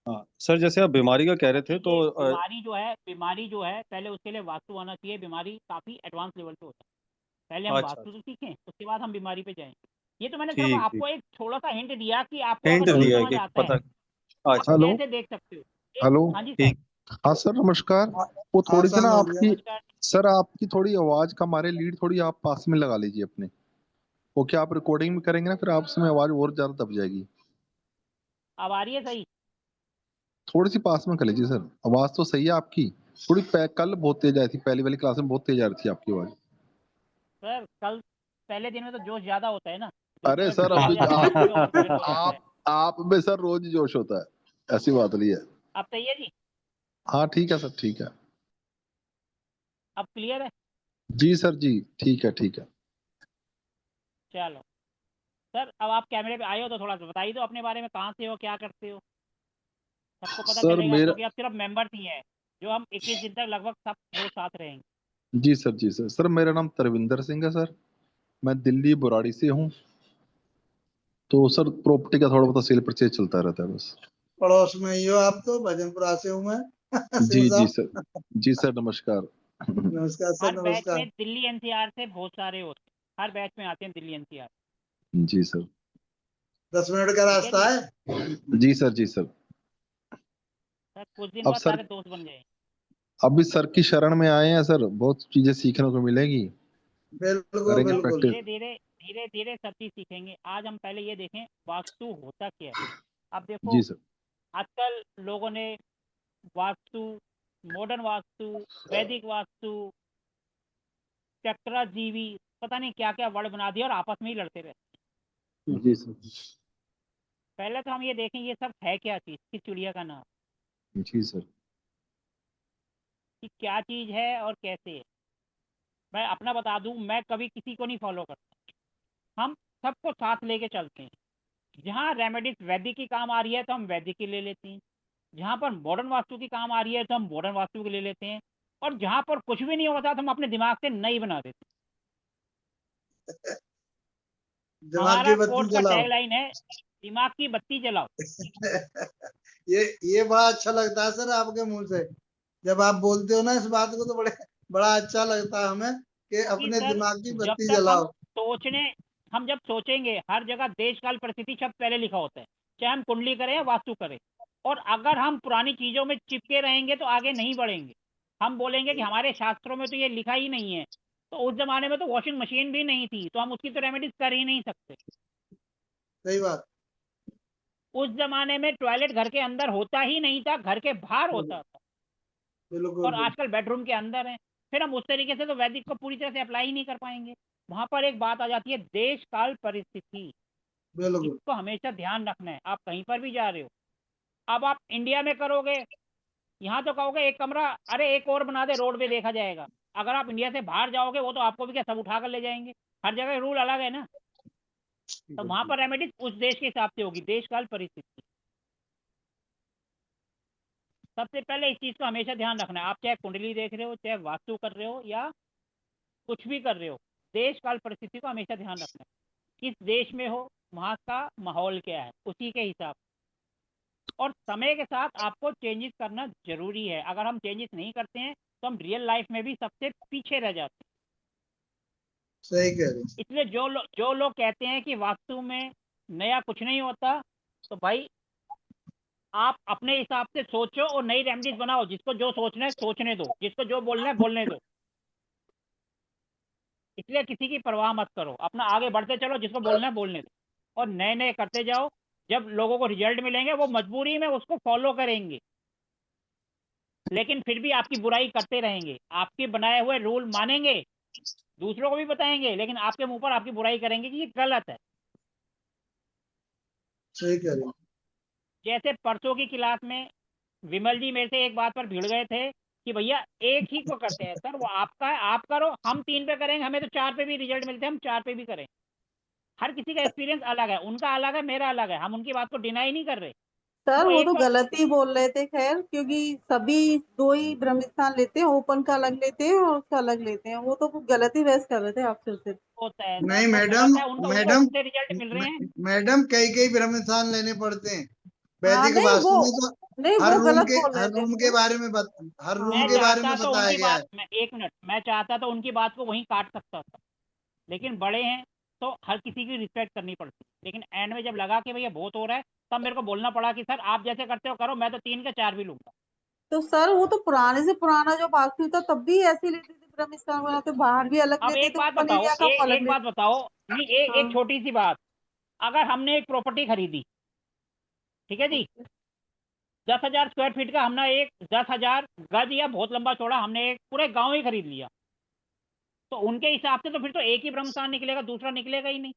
हाँ सर, जैसे आप बीमारी का कह अब रहे थे तो देखिए बीमारी जो है पहले उसके लिए वास्तु आना चाहिए। बीमारी काफ़ी एडवांस लेवल पे होता है, पहले हम अच्छा वास्तु अच्छा, तो सीखें, उसके बाद हम बीमारी पे जाएंगे। ये तो मैंने सिर्फ ठीक ठीक। आपको एक थोड़ा सा हिंट दिया कि आपको हिंट अगर नहीं दिया है समझ कि आता है पता। आप अच्छा। हेलो कैसे देख सकते हो। हेलो। हाँ जी सर। ठीक। हाँ सर नमस्कार। हाँ वो हाँ थोड़ी सी सर ना बोलिए। आपकी, नमस्कार। सर आपकी थोड़ी आवाज कम आ रही, लीड थोड़ी आप पास में लगा लीजिए अपने। वो क्या आप रिकॉर्डिंग में करेंगे ना, फिर आप उसमें आवाज और ज्यादा दब जाएगी। अब आ रही है सही? थोड़ी सी पास में कर लीजिए सर, आवाज तो सही है आपकी। थोड़ी कल बहुत तेज आई थी, पहली वाली क्लास में बहुत तेज आ रही थी आपकी आवाज। सर कल पहले दिन में तो जोश ज़्यादा होता है ना, जोश अरे में सर आ अभी जाते हैं, पूरे मोटिवेट हो जाते हैं। आप में सर रोज जोश होता है, ऐसी बात नहीं है। अब सही है जी? हाँ ठीक है सर, ठीक है। अब क्लियर है? जी सर जी, ठीक है ठीक है। चलो सर, अब आप कैमरे पे आए हो तो थोड़ा सा बताइए दो अपने बारे में, कहाँ से हो, क्या करते हो, सबको पता सर चलेगा, मेरा, क्योंकि आप सिर्फ मेंबर्स ही हैं। जो हम 21 दिन तक लगभग सब रोज साथ रहेंगे। जी सर जी सर। सर मेरा नाम तरविंदर सिंह है सर, मैं दिल्ली बुराड़ी से हूँ। तो सर प्रॉपर्टी का थोड़ा बहुत सेल परचेज चलता रहता है बस। पड़ोस में ही हो आप तो, भजनपुरा से हूँ मैं जी सिंह जी साहब। सर। जी सर नमस्कार। नमस्कार सर, हर बैच नमस्कार। में दिल्ली एनसीआर से बहुत सारे होते हैं, हर बैच में आते हैं दिल्ली एनसीआर। जी सर। 10 मिनट का ठीक है रास्ता जी। है। जी सर जी सर। सर कुछ दिन अब बाद सर सारे दोस्त बन गए। अभी सर की शरण में आए हैं सर, बहुत चीजें सीखने को मिलेगी, बिल्कुल करेंगे सर बिल्कुल। प्रैक्टिस। धीरे धीरे सब चीज सीखेंगे। आज हम पहले ये देखें वास्तु होता क्या है। अब देखो जी सर। आजकल लोगों ने वास्तु, मॉडर्न वास्तु, वैदिक वास्तु, चक्रजीवी, पता नहीं क्या क्या वर्ड बना दिया और आपस में ही लड़ते रहते। जी सर। पहले तो हम ये देखें ये सब है क्या चीज, किस चिड़िया का नाम, जी सर। कि क्या चीज है और कैसे है। मैं अपना बता दूं, मैं कभी किसी को नहीं फॉलो करता, हम सबको साथ लेके चलते हैं। जहाँ रेमेडीज वैदिक की काम आ रही है तो हम वैदिक की ले लेते हैं, जहाँ पर मॉडर्न वास्तु की काम आ रही है तो हम मॉडर्न वास्तु की ले लेते हैं, और जहाँ पर कुछ भी नहीं होता तो हम अपने दिमाग से नई बना देते हैं। दिमाग की हमारा बत्ती कोर्स का जलाओ। टैगलाइन है दिमाग की बत्ती जलाओ। ये बड़ा अच्छा लगता है सर आपके मुंह से, जब आप बोलते हो ना इस बात को तो बड़ा अच्छा लगता है हमें कि कि अपने सर दिमाग की जब बत्ती तक जलाओ। हम जब सोचेंगे, हर जगह देश काल परिस्थिति शब्द पहले लिखा होता है, चाहे हम कुंडली करें या वास्तु करें। और अगर हम पुरानी चीजों में चिपके रहेंगे तो आगे नहीं बढ़ेंगे। हम बोलेंगे कि हमारे शास्त्रों में तो ये लिखा ही नहीं है, तो उस जमाने में तो वॉशिंग मशीन भी नहीं थी तो हम उसकी तो रेमेडीज कर ही नहीं सकते। सही बात। उस जमाने में टॉयलेट घर के अंदर होता ही नहीं था, घर के बाहर होता था, बिल्कुल और बिल्कुल आजकल बेडरूम के अंदर है। फिर हम उस तरीके से तो वैदिक को पूरी तरह से अप्लाई ही नहीं कर पाएंगे। वहां पर एक बात आ जाती है देश काल परिस्थिति, बिल्कुल। इसको हमेशा ध्यान रखना है। आप कहीं पर भी जा रहे हो, अब आप इंडिया में करोगे, यहाँ तो कहोगे एक कमरा, अरे एक और बना दे, रोड पे देखा जाएगा। अगर आप इंडिया से बाहर जाओगे वो तो आपको भी क्या सब उठा कर ले जाएंगे। हर जगह रूल अलग है ना, तो वहां पर रेमेडीज उस देश के हिसाब से होगी, देश काल परिस्थिति। सबसे पहले इस चीज को हमेशा ध्यान रखना है। आप चाहे कुंडली देख रहे हो, चाहे वास्तु कर रहे हो, या कुछ भी कर रहे हो, देश काल परिस्थिति को हमेशा ध्यान रखना है। किस देश में हो, वहाँ का माहौल क्या है, उसी के हिसाब। और समय के साथ आपको चेंजेस करना जरूरी है। अगर हम चेंजेस नहीं करते हैं तो हम रियल लाइफ में भी सबसे पीछे रह जाते हैं। सही कह रहे हैं। इसलिए जो लोग कहते हैं कि वास्तु में नया कुछ नहीं होता, तो भाई आप अपने हिसाब से सोचो और नई रेमेडीज बनाओ। जिसको जो सोचना है सोचने दो, जिसको जो बोलना है बोलने दो। इसलिए किसी की परवाह मत करो, अपना आगे बढ़ते चलो, जिसको बोलना है बोलने दो और नए नए करते जाओ। जब लोगों को रिजल्ट मिलेंगे वो मजबूरी में उसको फॉलो करेंगे, लेकिन फिर भी आपकी बुराई करते रहेंगे। आपके बनाए हुए रूल मानेंगे, दूसरों को भी बताएंगे, लेकिन आपके मुंह पर आपकी बुराई करेंगे कि ये गलत है। सही कह रहे हैं। जैसे परसों की क्लास में विमल जी मेरे से एक बात पर भिड़ गए थे कि भैया एक ही को करते हैं सर, वो आपका है आप करो, हम 3 पे करेंगे, हमें तो 4 पे भी रिजल्ट मिलते हैं, हम 4 पे भी करें। हर किसी का एक्सपीरियंस अलग है, उनका अलग है, मेरा अलग है, हम उनकी बात को डिनाई नहीं कर रहे। सर वो वो एक तो बार गलत ही बोल रहे थे, खैर, क्योंकि सभी दो ही ब्रह्म स्थान लेते हैं, ओपन का अलग लेते हैं और उसका अलग लेते हैं। वो तो कुछ गलत ही बहस कर रहे थे आपसे सिर्फ। होता है सर, नहीं वो मैडम, गलत है, उनका उनको मैडम, उनसे रिजल्ट मिल रहे हैं। मैडम कई कई ब्रह्म स्थान लेने पड़ते हैं। हाँ, वैदिक नहीं वो वास्तु में तो नहीं हर वो रूम गलत के बोल रहे हर थे रूम के वो। बारे में हर रूम मैं के हाँ, बारे चाहता में तो बताया उनकी गया बात, है। मैं एक मिनट, मैं चाहता तो उनकी बात को वहीं काट सकता था, लेकिन बड़े हैं तो हर किसी की रिस्पेक्ट करनी पड़ती। लेकिन एंड में जब लगा कि भैया बहुत हो रहा है, तब मेरे को बोलना पड़ा कि सर आप जैसे करते हो करो, मैं तो 3 के 4 भी लूंगा। तो सर वो तो पुराने से पुराना जो वास्तु था तब भी ऐसे लेते थे, ब्रह्म स्थान बनाते बाहर भी अलग अब लेते एक थे, बात ओपन बताओ, एरिया का वो अलग एक बात लेते। बताओ, नहीं एक हाँ, छोटी सी बात। अगर हमने एक प्रॉपर्टी खरीदी, ठीक है जी, 10,000 स्क्वायर फीट का, हमने एक 10,000 गज या बहुत लंबा चौड़ा हमने एक पूरे गांव ही खरीद लिया, तो उनके हिसाब से तो फिर तो एक ही ब्रह्मस्थान निकलेगा, दूसरा निकलेगा ही नहीं,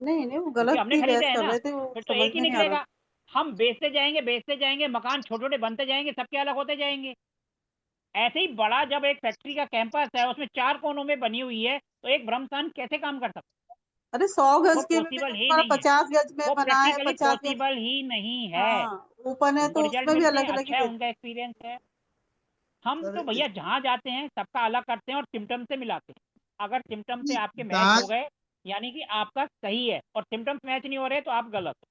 नहीं नहीं वो क्योंकि गलत हमने ही खरीदे बहस है कर ना। रहे थे, वो फिर तो समझ एक ही में नहीं आ रहा निकलेगा। हम बेचते जाएंगे, मकान छोटे छोटे बनते जाएंगे, सबके अलग होते जाएंगे। ऐसे ही बड़ा जब एक फैक्ट्री का कैंपस है, उसमें 4 कोनों में बनी हुई है, तो एक ब्रह्मस्थान कैसे काम कर सकता है। अरे 100 है? वो गज के में भी पॉसिबल तो ही तुम्हारा नहीं है, 50 गज में वो बना है, प्रैक्टिकली 50 गज। पॉसिबल ही नहीं है। हाँ, ओपन है उनको तो रिजल्ट उसमें भी मिलते हैं, अलग अलग ही अच्छा है, देते। उनका एक्सपीरियंस है। हम सर तो भैया जहाँ जाते हैं सबका अलग करते हैं और सिम्टम से मिलाते हैं। अगर सिम्टम से आपके मैच जहाँ हो गए, यानी कि आपका सही है, और सिम्टम्स मैच नहीं हो रहे तो आप गलत हो,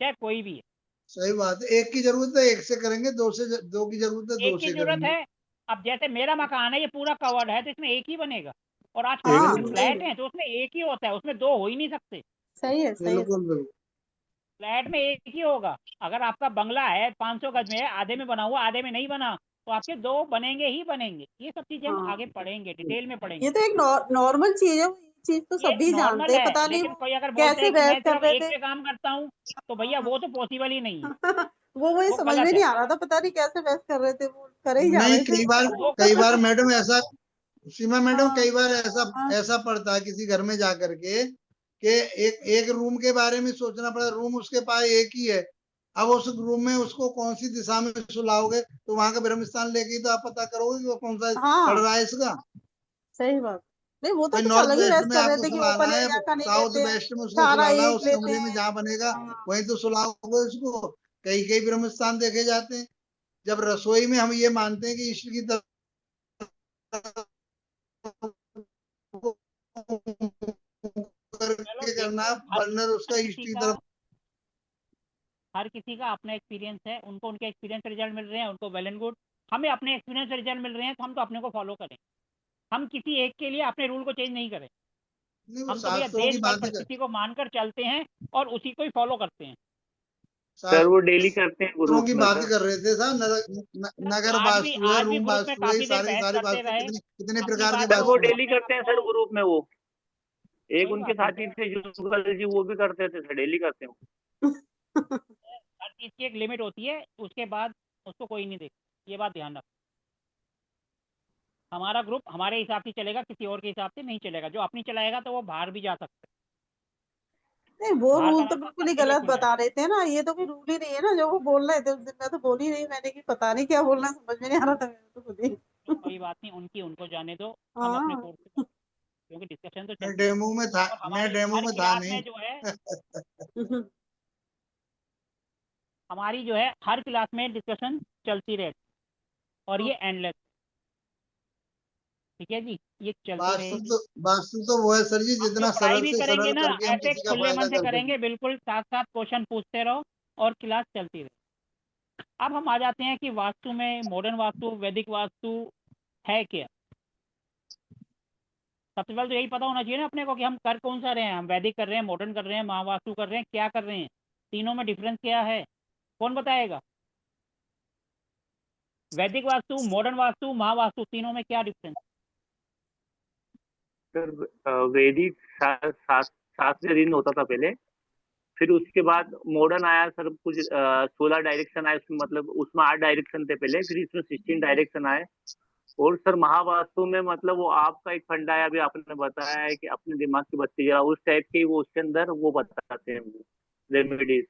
चाहे कोई भी है। सही बात है, एक की जरूरत है एक से करेंगे, दो की जरूरत है एक दो की से जरूरत करेंगे। है। अब जैसे मेरा मकान है, ये पूरा कवर्ड है, तो इसमें एक ही बनेगा। और आजकल हाँ, जितने बिल्कुल सही फ्लैट है, हैं तो उसमें एक ही होता है, उसमें 2 हो ही नहीं सकते। सही है, सही है सर। बिल्कुल बिल्कुल। फ्लैट में एक ही होगा। अगर आपका बंगला है 500 गज में है, आधे में बना हुआ आधे में नहीं बना, तो आपके दो बनेंगे ही बनेंगे। ये सब चीजें हम हाँ आगे पढ़ेंगे, डिटेल में ये पढ़ेंगे। तो एक नॉर्मल चीज है, ये चीज तो ये सभी नॉर्मल जानते हैं, है, पता नहीं लेकिन वो कोई अगर बोलते कैसे हैं कि बहस मैं कर सिर्फ रहे एक थे। पे काम करता हूँ, तो भैया हाँ वो तो पॉसिबल ही नहीं है, वो मुझे वो समझ में गलत नहीं है। आ रहा था, पता नहीं कैसे बहस कर रहे थे, वो करे ही जा नहीं, रहे थे। वो कई बार मैडम ऐसा, सीमा मैडम हाँ कई बार ऐसा हाँ ऐसा पड़ता है किसी घर में जाकर के कि एक रूम के बारे में सोचना पड़ा, रूम उसके पास एक ही है। अब उस रूम में उसको कौन सी दिशा में सुलाओगे, तो वहां का ब्रह्म स्थान लेके ही तो आप पता करोगे कि वो कौन सा पड़ हाँ रहा है इसका। सही बात। नहीं वो तो भाई कुछ नॉर्थ अलग ही वेस्ट बहस में कर रहे आपको थे कि सुलाना ओपन है, एरिया का नहीं साउथ लेते हैं, वेस्ट में उसको सारा सुलाना है, एक उस लेते कमरे में हैं। जहाँ बनेगा हाँ वहीं तो सुलाओगे उसको। कई कई ब्रह्म स्थान देखे जाते हैं। जब रसोई में हम ये मानते हैं कि ईश्वर की तरफ चलो करके करना, देखो, हर बर्नर उसका ईस्ट किसी की का तरफ। हर किसी का अपना एक्सपीरियंस है, उनको उनके एक्सपीरियंस रिजल्ट मिल रहे हैं, उनको वेल एंड गुड। हमें अपने एक्सपीरियंस रिजल्ट मिल रहे हैं, तो हम तो अपने को फॉलो करें। हम किसी एक के लिए अपने रूल को चेंज नहीं करें। नहीं, वो हम तो भैया शास्त्रों देश की काल बात ही कर, परिस्थिति को मानकर चलते हैं और उसी को ही फॉलो करते हैं। सर वो शास्त्रों डेली करते हैं ग्रुप की में बात ही सर। कर रहे थे साहब। नगर वास्तु है, आज भी रूम ग्रुप में वास्तु है, काफी देर सारी की बहस सारी करते वास्तु, रहे, कितने कितने अपनी प्रकार की बात सर को वो वास्तु है। डेली अपने करते आप हैं सर को ग्रुप में वो। एक कोई उनके बात नहीं साथी थे जुगल जी, वो भी करते थे सर, डेली करते हैं। हर चीज की एक लिमिट होती है, उसके बाद उसको कोई नहीं देखता। ये बात ध्यान रख। हमारा ग्रुप हमारे हिसाब से चलेगा, किसी और के हिसाब से नहीं चलेगा। जो अपनी चलाएगा तो वो बाहर भी जा सकता है। नहीं वो बाहर का रूल तो रास्ता बिल्कुल ही सबके लिए गलत खुला है। बता रहे थे ना, ये तो कोई रूल ही नहीं है ना जो वो बोल रहे थे उस दिन। मैं तो बोल ही नहीं, मैंने कि पता नहीं क्या बोलना, समझ में नहीं आ रहा था मेरे तो खुद ही। तो कोई बात नहीं, उनकी उनको जाने दो। हम अपने हाँ कोर्स पे चलते हैं, क्योंकि डिस्कशन तो मैं चलती है। डेमो में था, और मैं हमारी डेमो हर में था क्लास नहीं। में जो है हमारी जो है हर क्लास में डिस्कशन चलती रहती है, और ये एंडलेस। ठीक है जी, ये चलती रहेगी। वास्तु तो वो है सर जी, हम जो जितना पढ़ाई सरल भी से करेंगे सरल ना, करके हम ऐसे किसी का खुले फायदा मन से कर सकें। करेंगे, बिल्कुल साथ साथ क्वेश्चन पूछते रहो और क्लास चलती रहे। अब हम आ जाते हैं कि वास्तु में मॉडर्न वास्तु, वैदिक वास्तु है क्या। सबसे पहले तो यही पता होना चाहिए ना अपने को कि हम कर कौन सा रहे हैं। हम वैदिक कर रहे हैं, मॉडर्न कर रहे हैं, महावास्तु कर रहे हैं, क्या कर रहे हैं, तीनों में डिफरेंस क्या है, कौन बताएगा। वैदिक वास्तु, मॉडर्न वास्तु, महावास्तु, तीनों में क्या डिफरेंस। सर वैदिक 7 से दिन होता था पहले। फिर उसके बाद मॉडर्न आया सर, कुछ 16 डायरेक्शन आए उसमें, मतलब उसमें 8 डायरेक्शन थे पहले, फिर इसमें 16 डायरेक्शन आए। और सर महावास्तु में मतलब वो आपका एक फंडा है, अभी आपने बताया है कि अपने दिमाग की बत्ती जला, उस टाइप के वो उसके अंदर वो बताते हैं वो रेमेडीज।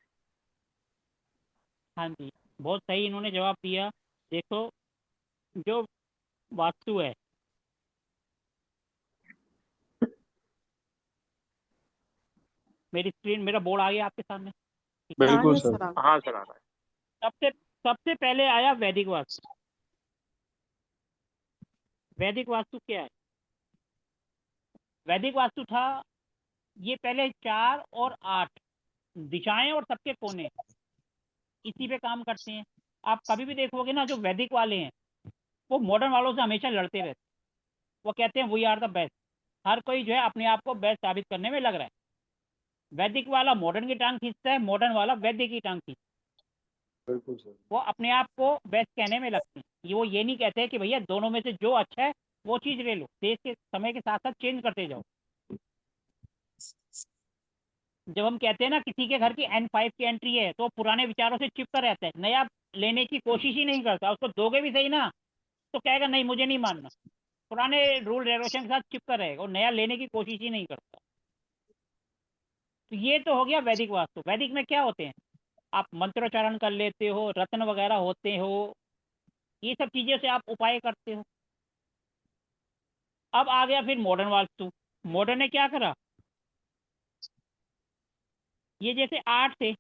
हाँ जी, बहुत सही इन्होंने जवाब दिया। देखो, जो वास्तु है, मेरी स्क्रीन, मेरा बोर्ड आ गया आपके सामने, ठीक है। हाँ बिल्कुल ये सर। सर हाँ सर आ रहा है। सबसे सबसे पहले आया वैदिक वास्तु। वैदिक वास्तु क्या है। वैदिक वास्तु था, ये पहले 4 और 8 दिशाएं और सबके कोने इसी पे काम करते हैं। आप कभी भी देखोगे ना, जो वैदिक वाले हैं वो मॉडर्न वालों से हमेशा लड़ते रहते हैं। वो कहते हैं वी आर द बेस्ट। हर कोई जो है अपने आप को बेस्ट साबित करने में लग रहा है। वैदिक वाला मॉडर्न की टांग खींचता है, मॉडर्न वाला वैदिक की टांग खींचता बिल्कुल सर। है। वो अपने आप को बेस्ट कहने में लगते हैं। वो ये नहीं कहते कि भैया दोनों में से जो अच्छा है वो चीज़ ले लो। देश के समय के साथ साथ चेंज करते जाओ। जब हम कहते हैं ना किसी के घर की N5 की एंट्री है, तो पुराने विचारों से चिपका रहता है, नया लेने की कोशिश ही नहीं करता। उसको दोगे भी सही ना, तो कहेगा नहीं मुझे नहीं मानना। पुराने रूल रेगुलेशन के साथ चिपका रहेगा और नया लेने की कोशिश ही नहीं करता। तो ये तो हो गया वैदिक वास्तु। वैदिक में क्या होते हैं, आप मंत्रोच्चारण कर लेते हो, रत्न वगैरह होते हो, ये सब चीज़ों से आप उपाय करते हो। अब आ गया फिर मॉडर्न वास्तु। मॉडर्न ने क्या करा, ये जैसे 8 थे,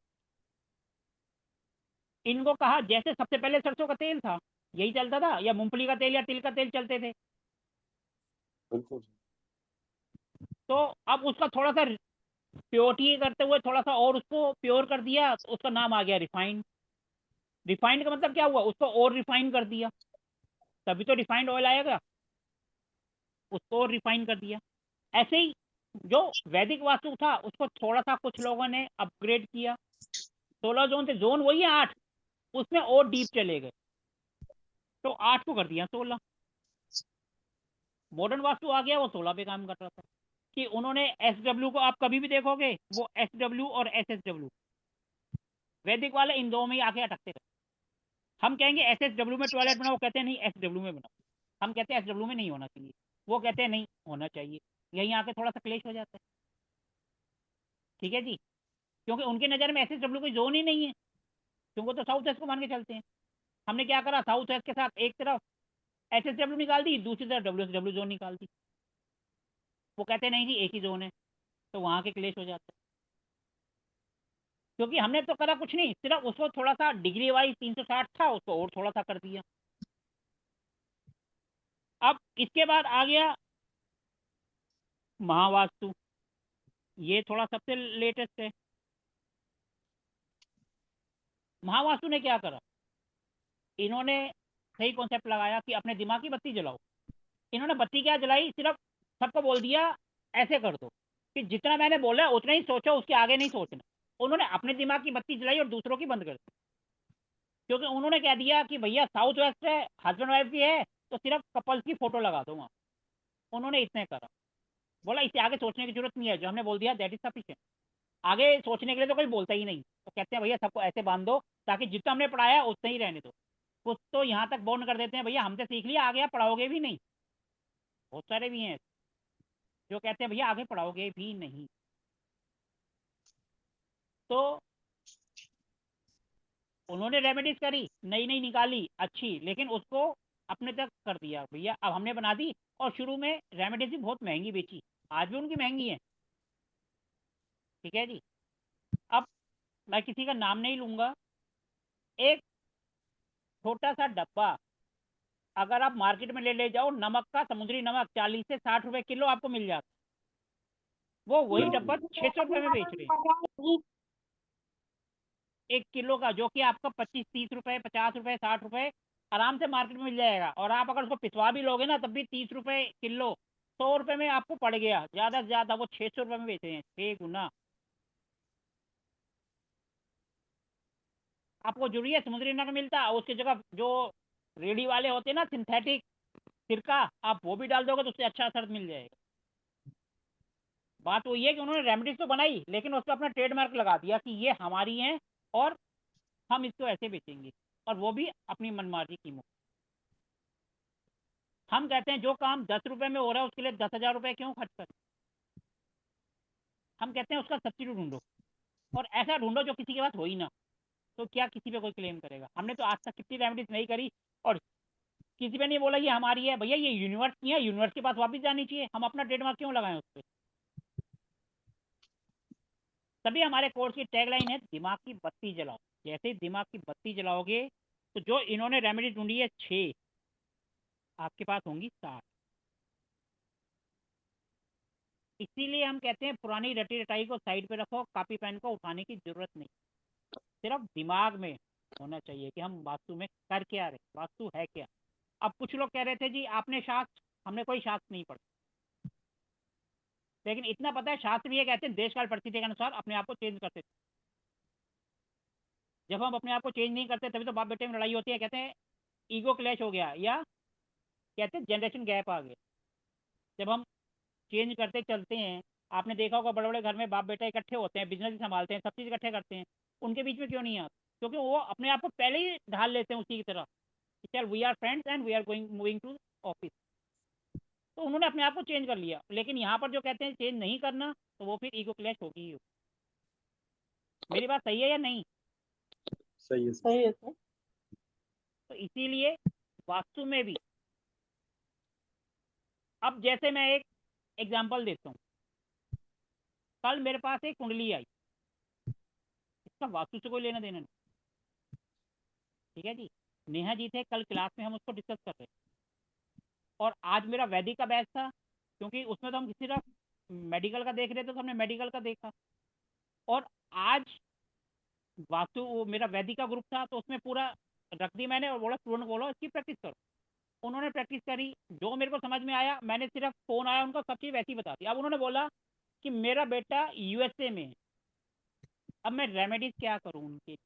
इनको कहा जैसे सबसे पहले सरसों का तेल था, यही चलता था, या मूंगफली का तेल या तिल का तेल चलते थे। बिल्कुल तो अब उसका थोड़ा सा प्योरिटी करते हुए थोड़ा सा और उसको प्योर कर दिया, तो उसका नाम आ गया रिफाइंड। रिफाइंड का मतलब क्या हुआ, उसको और रिफाइन कर दिया, तभी तो रिफाइंड ऑयल आएगा। उसको और रिफाइन कर दिया। ऐसे ही जो वैदिक वास्तु था उसको थोड़ा सा कुछ लोगों ने अपग्रेड किया, 16 जोन थे, जोन वही है 8, उसमें और डीप चले गए, तो 8 को कर दिया 16। मॉडर्न वास्तु आ गया, वो 16 पे काम कर रहा था। कि उन्होंने SW को, आप कभी भी देखोगे वो SW और SSW, वैदिक वाले इन दो में ही आके अटकते रहते। हम कहेंगे SSW में टॉयलेट बनाओ, कहते हैं नहीं SW में बनाओ। हम कहते हैं SW में नहीं होना चाहिए, वो कहते हैं नहीं होना चाहिए। यहीं आके थोड़ा सा क्लेश हो जाता है, ठीक है जी। क्योंकि उनके नज़र में SSW कोई जोन ही नहीं है, क्योंकि तो साउथ वेस्ट को मान के चलते हैं। हमने क्या करा, साउथ वेस्ट के साथ एक तरफ SSW निकाल दी, दूसरी तरफ WSW जोन निकाल दी। वो कहते हैं नहीं जी एक ही जोन है, तो वहाँ के क्लेश हो जाता है। क्योंकि हमने तो करा कुछ नहीं, सिर्फ उसको थोड़ा सा डिग्री वाइज 360 था, उसको और थोड़ा सा कर दिया। अब इसके बाद आ गया महावास्तु, ये थोड़ा सबसे लेटेस्ट है। महावास्तु ने क्या करा, इन्होंने सही कॉन्सेप्ट लगाया कि अपने दिमाग की बत्ती जलाओ। इन्होंने बत्ती क्या जलाई, सिर्फ सबको बोल दिया ऐसे कर दो, कि जितना मैंने बोला उतना ही सोचो, उसके आगे नहीं सोचना। उन्होंने अपने दिमाग की बत्ती जलाई और दूसरों की बंद कर दी। क्योंकि उन्होंने कह दिया कि भैया साउथ वेस्ट है, हस्बैंड वाइफ की है, तो सिर्फ कपल्स की फोटो लगा दो वहाँ। उन्होंने इतने करा, बोला इससे आगे सोचने की जरूरत नहीं है, जो हमने बोल दिया दैट इज सफिशिएंट। आगे सोचने के लिए तो कोई बोलता ही नहीं, तो कहते हैं भैया सबको ऐसे बांध दो, ताकि जितना हमने पढ़ाया उतना ही रहने दो। कुछ तो यहाँ तक बॉन्ड कर देते हैं, भैया हमसे सीख लिया, आगे आप पढ़ाओगे भी नहीं। बहुत सारे भी हैं जो कहते हैं भैया आगे पढ़ाओगे भी नहीं। तो उन्होंने रेमेडीज करी, नई नई निकाली अच्छी, लेकिन उसको अपने तक कर दिया भैया, अब हमने बना दी। और शुरू में रेमेडीज भी बहुत महंगी बेची, आज भी उनकी महंगी है, ठीक है जी। अब मैं किसी का नाम नहीं लूंगा, एक छोटा सा डब्बा अगर आप मार्केट में ले जाओ, नमक का, समुद्री नमक 40 से 60 रुपए किलो आपको मिल जाता, वो वही डब्बा 600 रुपए में बेच रहे हैं 1 किलो का, जो कि आपका 25-30 रुपए, 50 रुपए, 60 रुपए आराम से मार्केट में मिल जाएगा। और आप अगर उसको पिसवा भी लोगे ना, तब भी 30 रुपए किलो, 100 रुपए में आपको पड़ गया ज्यादा से ज्यादा। वो 600 रुपए में बेच रहे हैं, 6 गुना। आपको जरूरी है समुद्री नमक मिलता, उसकी जगह जो रेडी वाले होते हैं ना सिंथेटिक सिरका, आप वो भी डाल दोगे तो उससे अच्छा असर मिल जाएगा। बात वही है कि उन्होंने रेमेडीज तो बनाई, लेकिन उस पर अपना ट्रेडमार्क लगा दिया कि ये हमारी है और हम इसको ऐसे बेचेंगे, और वो भी अपनी मनमार्जी कीमत। हम कहते हैं जो काम 10 रुपए में हो रहा है उसके लिए 10,000 रुपए क्यों खर्च करें। हम कहते हैं उसका सब्सिट्यूट ढूंढो, और ऐसा ढूंढो जो किसी के पास हो ही ना, तो क्या किसी पे कोई क्लेम करेगा। हमने तो आज तक कितनी रेमेडीज नहीं करी, और किसी पे नहीं बोला ये हमारी है। भैया ये यूनिवर्स की है, यूनिवर्स के पास वापस जानी चाहिए, हम अपना ट्रेडमार्क क्यों लगाएं उस पर। तभी हमारे कोर्स की टैगलाइन है दिमाग की बत्ती जलाओ। जैसे ही दिमाग की बत्ती जलाओगे, तो जो इन्होंने रेमेडी ढूंढी है 6, आपके पास होंगी 7। इसीलिए हम कहते हैं पुरानी रटी रटाई को साइड पे रखो, कॉपी पेन को उठाने की जरूरत नहीं, सिर्फ दिमाग में होना चाहिए कि हम वास्तु में कर क्या रहे, वास्तु है क्या। अब कुछ लोग कह रहे थे जी आपने शास्त्र, हमने कोई शास्त्र नहीं पढ़ा, लेकिन इतना पता है शास्त्र भी ये कहते हैं देश काल परिस्थिति के अनुसार अपने आप को चेंज करते थे। जब हम अपने आप को चेंज नहीं करते तभी तो बाप बेटे में लड़ाई होती है, कहते हैं ईगो क्लैश हो गया, या कहते हैं जनरेशन गैप आ गया। जब हम चेंज करते चलते हैं, आपने देखा होगा बड़े बड़े घर में बाप बेटा इकट्ठे होते हैं, बिजनेस भी संभालते हैं, सब चीज़ इकट्ठे करते हैं, उनके बीच में क्यों नहीं आते, क्योंकि वो अपने आप को पहले ही ढाल लेते हैं उसी की तरह, चल we are friends and we are going moving to office. तो उन्होंने अपने आप को चेंज कर लिया, लेकिन यहाँ पर जो कहते हैं चेंज नहीं करना, तो वो फिर ईगो क्लैश होगी ही होगी। मेरी बात सही है या नहीं। सही है सही है सर। तो इसीलिए वास्तु में भी, अब जैसे मैं एक एग्जांपल देता हूँ, कल मेरे पास एक कुंडली आई, इसका वास्तु से कोई लेना देना नहीं, ठीक है जी। नेहा जी थे कल क्लास में, हम उसको डिस्कस कर रहे थे, और आज मेरा वैदिक का बैच था, क्योंकि उसमें तो हम सिर्फ मेडिकल का देख रहे थे, तो हमने मेडिकल का देखा। और आज वास्तु वो मेरा वैदिक का ग्रुप था, तो उसमें पूरा रख दी मैंने, और बोला स्टूडेंट बोलो इसकी प्रैक्टिस करो। उन्होंने प्रैक्टिस करी, जो मेरे को समझ में आया, मैंने सिर्फ फोन आया उनका सब चीज़ वैसी बता दी। अब उन्होंने बोला कि मेरा बेटा USA में है, अब मैं रेमेडीज क्या करूं उनके?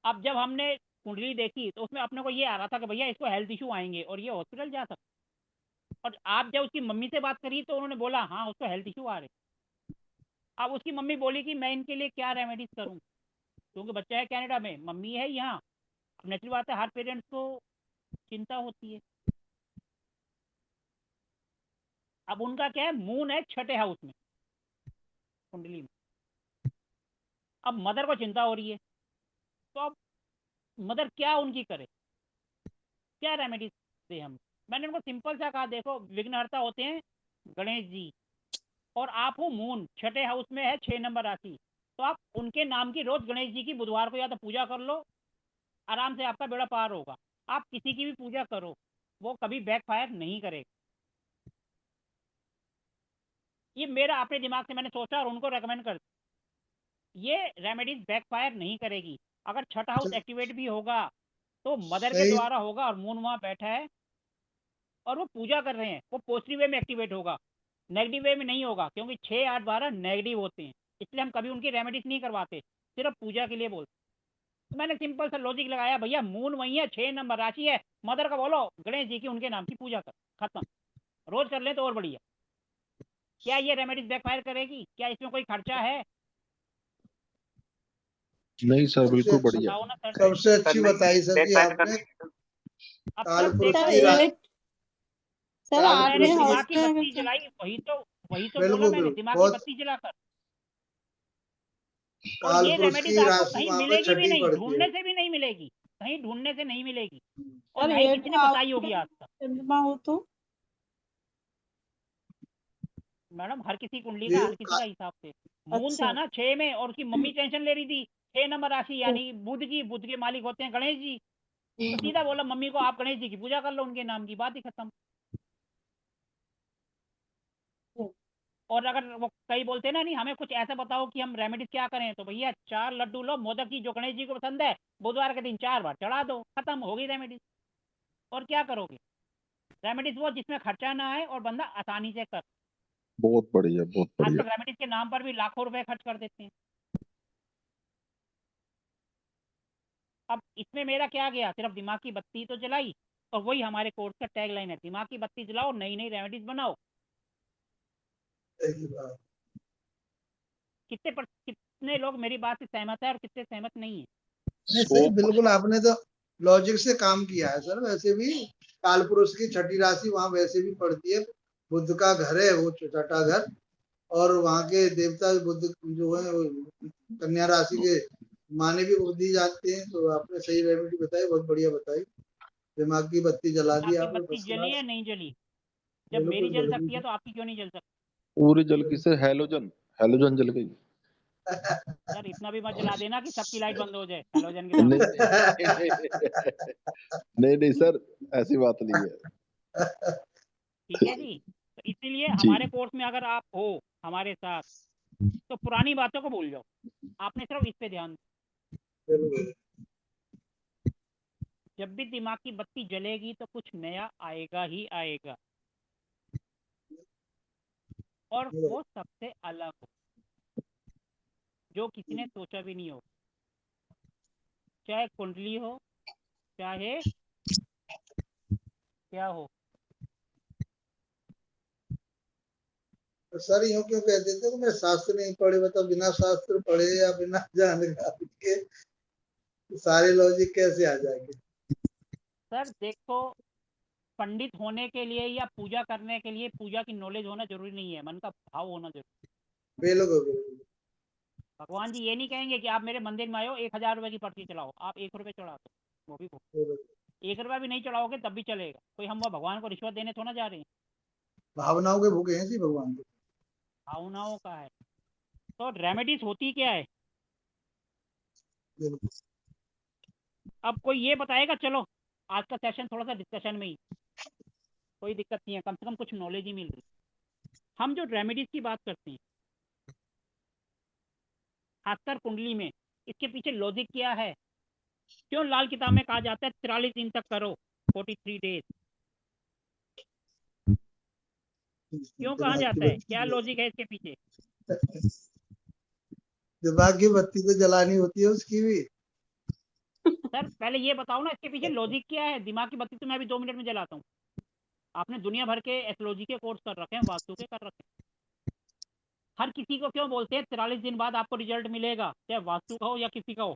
अब जब हमने कुंडली देखी तो उसमें अपने को ये आ रहा था कि भैया इसको हेल्थ इशू आएंगे और ये हॉस्पिटल जा सकता। और आप जब उसकी मम्मी से बात करी तो उन्होंने बोला हाँ उसको हेल्थ इशू आ रहे। अब उसकी मम्मी बोली कि मैं इनके लिए क्या रेमेडीज करूं, क्योंकि बच्चा है कनाडा में, मम्मी है यहाँ। अब नेचुरल बात है, हर पेरेंट्स को चिंता होती है। अब उनका क्या है, मून है छठे हाउस में कुंडली में। अब मदर को चिंता हो रही है, तो अब मदर क्या उनकी करे, क्या रेमेडीज दे हम? मैंने उनको सिंपल सा कहा, देखो विघ्नहर्ता होते हैं गणेश जी, और आप हो मून, छठे हाउस में है 6 नंबर राशि, तो आप उनके नाम की रोज गणेश जी की बुधवार को या तो पूजा कर लो, आराम से आपका बेड़ा पार होगा। आप किसी की भी पूजा करो, वो कभी बैकफायर नहीं करेगा। ये मेरा अपने दिमाग से मैंने सोचा और उनको रेकमेंड कर, ये रेमेडीज बैकफायर नहीं करेगी। अगर छठा हाउस एक्टिवेट भी होगा तो मदर के सही। द्वारा होगा, और मून वहाँ बैठा है और वो पूजा कर रहे हैं, वो पॉजिटिव वे में एक्टिवेट होगा, नेगेटिव वे में नहीं होगा, क्योंकि 6, 8, 12 नेगेटिव होते हैं। इसलिए हम कभी उनकी रेमेडीज नहीं करवाते, सिर्फ पूजा के लिए बोलते। तो मैंने सिंपल सा लॉजिक लगाया, भैया मून वही है, 6 नंबर राशि है, मदर का बोलो गणेश जी की उनके नाम की पूजा कर, खत्म। रोज कर ले तो और बढ़िया। क्या ये रेमेडीज बैकफायर करेगी? क्या इसमें कोई खर्चा है? नहीं सर, सबसे बिल्कुल अच्छी बढ़िया। बताओ ना सर। सबसे सर अच्छी नहीं, बताई सर जी बैकफायर आपने। करने अब काल सर पुरुष देखो, सर की ये राशि, सर अब काल मैंने पुरुष आपने की, दिमाग हाउस की में बत्ती अगर जलाई, वही तो बोला बिल्कुल मैंने, बिल्कुल दिमाग की बहुत। बत्ती जलाकर। और काल ये पुरुष रेमेडीज की आपको राशि कहीं वहां पे मिलेगी भी छठी नहीं, पड़ती है। ढूंढने से भी नहीं मिलेगी, कहीं ढूंढने से नहीं मिलेगी, और सर ना ही ये किसी तो ने हाउस बताई होगी में आज तक। चंद्रमा हो तो मैडम हर किसी कुंडली का ये हर किसी का हिसाब से। मून था अच्छा ना 6 में, और उसकी मम्मी टेंशन ले रही थी, 6 नंबर राशि यानी बुध की, बुध के मालिक होते हैं गणेश जी। तो सीधा बोला मम्मी को आप गणेश जी की पूजा कर लो, उनके नाम की, बात ही खत्म। और अगर वो कई बोलते हैं ना, नहीं हमें कुछ ऐसा बताओ कि हम रेमेडीज क्या करें, तो भैया 4 लड्डू लो मोदक की, जो गणेश जी को पसंद है, बुधवार के दिन 4 बार चढ़ा दो, खत्म हो गई रेमेडीज। और क्या करोगे? रेमेडीज वो जिसमें खर्चा ना आए और बंदा आसानी से कर। बहुत बढ़िया, बहुत बढ़िया। आजकल रेमेडीज के नाम पर भी लाखों रुपए खर्च कर देते हैं। अब इसमें मेरा क्या गया, सिर्फ दिमाग की बत्ती तो जलाई, और वही हमारे कोर्स का टैग लाइन है, दिमाग की बत्ती जलाओ, नई नई रेमेडीज बनाओ। सही बात। कितने लोग मेरी बात से सहमत है और कितने सहमत नहीं है? नहीं सो सही, बिल्कुल आपने तो लॉजिक से काम किया है सर। वैसे भी काल पुरुष की छठी राशि वहां वैसे भी पड़ती है, बुद्ध का घर है वो छठा घर, और वहाँ के देवता बुद्ध जो है वो कन्या राशि के माने भी वो दी जाते हैं। तो आपने सही रेमेडी बताई, बहुत बढ़िया बताई। दिमाग की बत्ती जला दी आपकी आपने, बत्ती फर्स्ट जली या क्लास। नहीं जली? जब मेरी बिल्कुल जल सकती है बिल्कुल। तो आपकी क्यों नहीं जल सकती? पूरी जल की से हैलोजन, हैलोजन जल गई। सर इतना भी मत जला देना कि सबकी लाइट बंद हो जाए हेलोजन के नहीं सामने। नहीं नहीं सर, ऐसी बात नहीं है। ठीक है जी। तो इसीलिए जी। हमारे कोर्स में अगर आप हो हमारे साथ, तो पुरानी बातों को भूल जाओ, आपने सिर्फ इस पे ध्यान। बिल्कुल। जब भी दिमाग की बत्ती जलेगी तो कुछ नया आएगा ही आएगा, और वो सबसे अलग हो, जो किसी ने सोचा भी नहीं हो। चाहे कुंडली हो, चाहे क्या हो। तो सर यूं क्यों कह देते हो मैं शास्त्र नहीं पढ़े? बताओ, बिना शास्त्र पढ़े या बिना जानकारी के सारे लॉजिक कैसे आ जाएंगे? सर देखो, पंडित होने के लिए या पूजा करने के लिए पूजा की नॉलेज होना जरूरी नहीं है, मन का भाव होना जरूरी। बिल्कुल बिल्कुल। भगवान जी ये नहीं कहेंगे कि आप मेरे मंदिर में आयो 1000 रुपए की पर्ची चलाओ, आप 1 रुपए चढ़ा दो, वो भी हो। बिल्कुल। 1 रुपया भी नहीं चढ़ाओगे तब भी चलेगा, कोई हम वो भगवान को रिश्वत देने थोड़ा जा रहे हैं। भावनाओं के भूखे हैं जी भगवान के। भावनाओं का है। तो रेमेडीज होती क्या है? बिल्कुल। अब कोई ये बताएगा, चलो आज का सेशन थोड़ा सा डिस्कशन में ही, कोई दिक्कत नहीं है, कम से कम कुछ नॉलेज ही मिल रही। हम जो रेमेडीज की बात करते हैं, खासकर कुंडली में, इसके पीछे लॉजिक क्या है? क्यों लाल किताब में कहा जाता है 43 दिन तक करो, 43 डेज? क्यों कहा दिमाग की जाता है, बत्ती क्या जला- लॉजिक है इसके पीछे? दिमाग की बत्ती तो जलानी होती है उसकी भी। सर पहले ये बताओ ना, इसके पीछे लॉजिक क्या है? दिमाग की बत्ती तो मैं अभी 2 मिनट में जलाता हूँ। आपने दुनिया भर के एस्ट्रोलॉजी के कोर्स कर रखे हैं, वास्तु के कर रखे हैं। हर किसी को क्यों बोलते हैं 43 दिन बाद आपको रिजल्ट मिलेगा, चाहे वास्तु का हो या किसी का हो?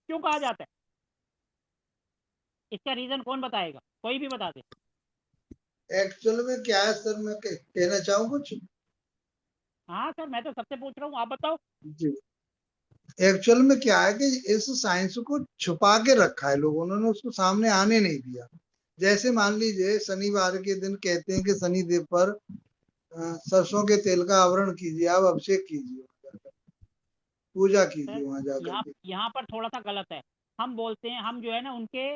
क्यों कहा जाता है? इसका रीजन कौन बताएगा? कोई भी बता दे। एक्चुअल में क्या है सर, मैं कहना चाहूँ कुछ? हाँ सर, मैं तो सबसे पूछ रहा हूँ, आप बताओ। जी, एक्चुअल में क्या है कि इस साइंस को छुपा के रखा है लोगों ने, उसको सामने आने नहीं दिया। जैसे मान लीजिए शनिवार के दिन कहते हैं कि शनि देव पर सरसों के तेल का आवरण कीजिए, आप अभिषेक कीजिए, पूजा कीजिए सर वहां जाकर यहाँ के। यहाँ पर थोड़ा सा गलत है। हम बोलते हैं, हम जो है ना उनके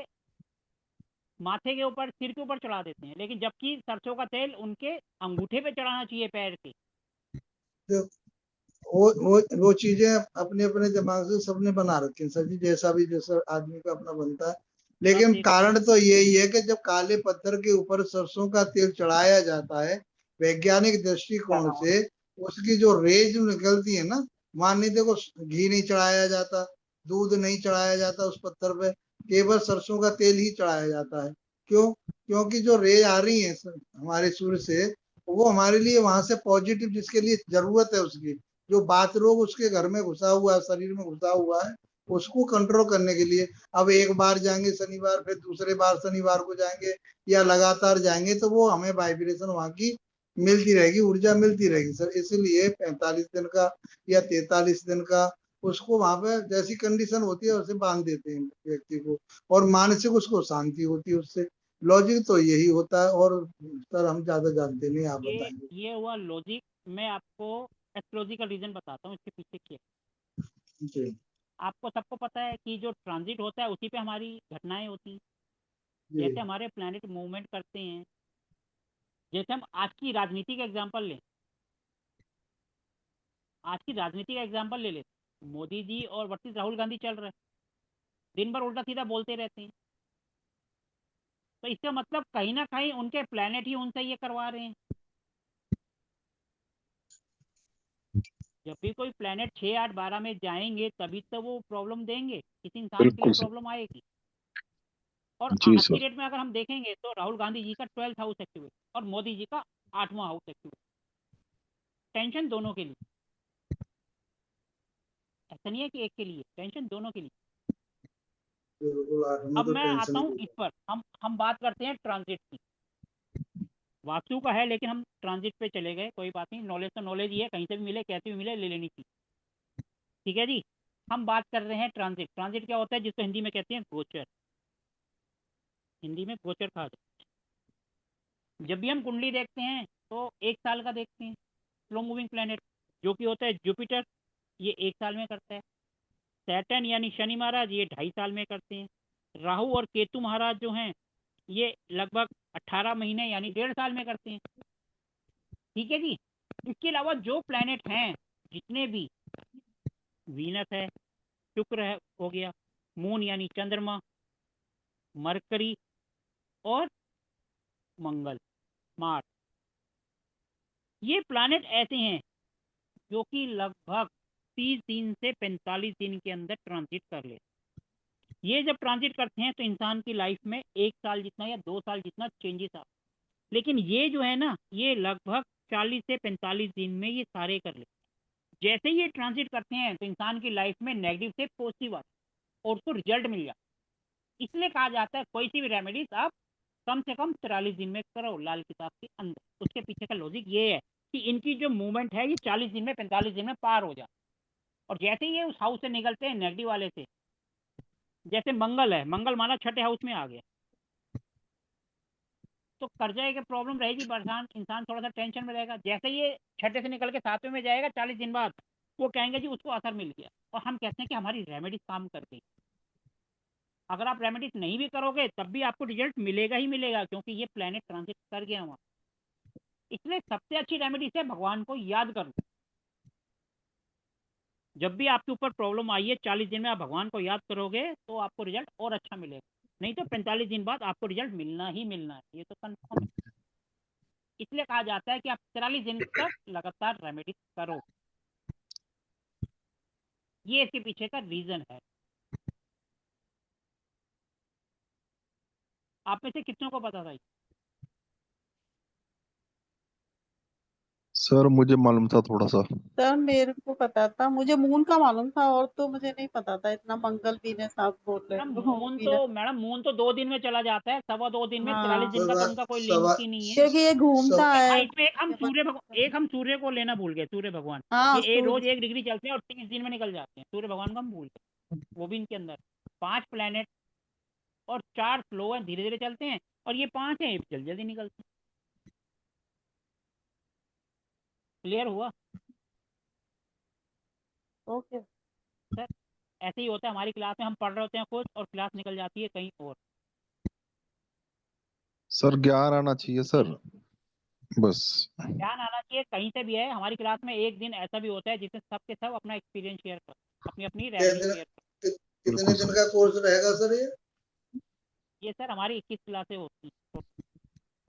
माथे के ऊपर, सिर के ऊपर चढ़ा देते हैं, लेकिन जबकि सरसों का तेल उनके अंगूठे पे चढ़ाना चाहिए, पैर के। तो वो चीजें अपने अपने दिमाग से सबने बना रखी हैं सर जी, जैसा भी जैसा आदमी का अपना बनता है। अब लेकिन देखो, कारण तो यही है कि जब काले पत्थर के ऊपर सरसों का तेल चढ़ाया जाता है, वैज्ञानिक दृष्टिकोण से उसकी जो रेज निकलती है ना, मान लीजिए देखो, घी नहीं चढ़ाया जाता, दूध नहीं चढ़ाया जाता उस पत्थर पे, केवल सरसों का तेल ही चढ़ाया जाता है। क्यों? क्योंकि जो रेज आ रही है हमारे सूर्य से, वो हमारे लिए वहां से पॉजिटिव, जिसके लिए जरूरत है उसकी, जो बात रोग उसके घर में घुसा हुआ है, शरीर में घुसा हुआ है, उसको कंट्रोल करने के लिए। अब एक बार जाएंगे शनिवार, फिर दूसरे बार शनिवार को जाएंगे, या लगातार जाएंगे, तो वो हमें वाइब्रेशन वहां की मिलती रहेगी, ऊर्जा मिलती रहेगी सर। इसलिए 45 दिन का या 43 दिन का उसको वहां पे जैसी कंडीशन होती है वैसे बांध देते हैं व्यक्ति को, और मानसिक उसको शांति होती है उससे। लॉजिक तो यही होता है, और सर हम ज्यादा जानते नहीं, आप ये बताएंगे। ये हुआ लॉजिक। मैं आपको एस्ट्रोलॉजिकल रीजन बताता हूँ इसके पीछे क्या है। जी आपको सबको पता है कि जो ट्रांजिट होता है उसी पे हमारी घटनाएं होती हैं। जी जैसे हमारे प्लैनेट मूवमेंट करते हैं, जैसे हम आज की राजनीति का एग्जांपल लें, आज की राजनीति का एग्जांपल ले लेते, मोदी जी और वर्सेस राहुल गांधी चल रहे हैं, दिन भर उल्टा सीधा बोलते रहते हैं। तो इसका मतलब कहीं ना कहीं उनके प्लैनेट ही उनसे ये करवा रहे हैं। जब भी कोई प्लैनेट 6, 8, 12 में जाएंगे तभी तो वो प्रॉब्लम देंगे, किसी इंसान के लिए बिल्कुल सर। प्रॉब्लम आएगी। और जी आज की सर। डेट में अगर हम देखेंगे तो राहुल गांधी जी का 12th हाउस एक्टिव है और मोदी जी का 8वां हाउस एक्टिव है। टेंशन दोनों के लिए, ऐसा नहीं है कि एक के लिए, टेंशन दोनों के लिए। बिल्कुल, आठवीं अब तो मैं आता टेंशन हूँ की। इस पर, हम बात करते हैं ट्रांजिट की। वास्तु का है लेकिन हम ट्रांजिट पे चले गए, कोई बात नहीं, नॉलेज तो नॉलेज ही है, कहीं से भी मिले कैसे भी मिले ले लेनी चाहिए। ठीक है जी। हम बात कर रहे हैं ट्रांजिट। ट्रांजिट क्या होता है? जिसको हिंदी में कहते हैं गोचर। हिंदी में गोचर कहा जाता है। जब भी हम कुंडली देखते हैं तो 1 साल का देखते हैं। स्लो मूविंग प्लेनेट जो कि होता है जुपिटर, ये 1 साल में करता है। सैटर्न यानी शनि महाराज, ये 2.5 साल में करते हैं। राहु और केतु महाराज जो हैं, ये लगभग 18 महीने यानी 1.5 साल में करते हैं। ठीक है जी। इसके अलावा जो प्लैनेट हैं जितने भी, वीनस है, शुक्र है, हो गया, मून यानी चंद्रमा, मरकरी और मंगल, मार्स, ये प्लैनेट ऐसे हैं जो कि लगभग 30 दिन से 45 दिन के अंदर ट्रांजिट कर लेते। ये जब ट्रांजिट करते हैं तो इंसान की लाइफ में 1 साल जितना या 2 साल जितना चेंजेस आता है। लेकिन ये जो है ना, ये लगभग 40 से 45 दिन में ये सारे कर लेते हैं। जैसे ही ये ट्रांजिट करते हैं तो इंसान की लाइफ में नेगेटिव से पॉजिटिव आता है और उसको रिजल्ट मिल जाता है। इसलिए कहा जाता है कोई सी भी रेमेडीज आप कम से कम 43 दिन में करो, लाल किताब के अंदर। उसके पीछे का लॉजिक ये है कि इनकी जो मूवमेंट है ये 40 दिन में, 45 दिन में पार हो जाती है। और जैसे ही ये उस हाउस से निकलते हैं नेगेटिव वाले से, जैसे मंगल है, मंगल माना 6ठे हाउस में आ गया, तो कर्जा की प्रॉब्लम रहेगी, परेशान इंसान थोड़ा सा टेंशन में रहेगा। जैसे ये 6ठे से निकल के 7वें में जाएगा 40 दिन बाद, वो कहेंगे जी उसको असर मिल गया, और हम कहते हैं कि हमारी रेमेडीज काम कर गई। अगर आप रेमेडीज नहीं भी करोगे तब भी आपको रिजल्ट मिलेगा ही मिलेगा, क्योंकि ये प्लेनेट ट्रांजिट कर गया वहाँ। इसलिए सबसे अच्छी रेमेडीज है भगवान को याद कर लो। जब भी आपके ऊपर प्रॉब्लम आई है 40 दिन में आप भगवान को याद करोगे तो आपको रिजल्ट और अच्छा मिलेगा। नहीं तो 45 दिन बाद आपको रिजल्ट मिलना ही मिलना है, ये तो कंफर्म है। इसलिए कहा जाता है कि आप 43 दिन तक लगातार रेमेडी करो। ये इसके पीछे का रीजन है। आप में से कितनों को पता था? सर मुझे मालूम था थोड़ा सा। सर मेरे को पता था, मुझे मून का मालूम था और तो मुझे नहीं पता था इतना। मंगल वीनस आप बोल रहे हो। मैडम मून तो 2 दिन में चला जाता है, 2.25 दिन में। 43 दिन का तो उनका कोई लिंक ही नहीं है, क्योंकि ये घूमता है। हाँ। इसमें एक हम सूर्य को लेना भूल गए, सूर्य भगवान। हाँ, ये रोज 1 डिग्री चलते हैं और 30 दिन में निकल जाते हैं। सूर्य भगवान को हम भूल गए, वो भी इनके अंदर 5 प्लेनेट और 4 फ्लो है, धीरे धीरे चलते हैं, और ये 5 है, जल्दी जल्दी निकलते हैं। क्लियर हुआ? ओके सर ऐसे ही होता है, हमारी क्लास में हम पढ़ रहे होते हैं कुछ और क्लास निकल जाती है कहीं और। सर ज्ञान आना चाहिए सर, बस। ध्यान आना चाहिए कहीं से भी है। हमारी क्लास में एक दिन ऐसा भी होता है जिसमें सब के सब अपना एक्सपीरियंस शेयर कर, अपनी अपनी रेमेडी शेयर कर। कितने दिन का कोर्स रहेगा सर ये सर हमारी 21 क्लासें होती हैं।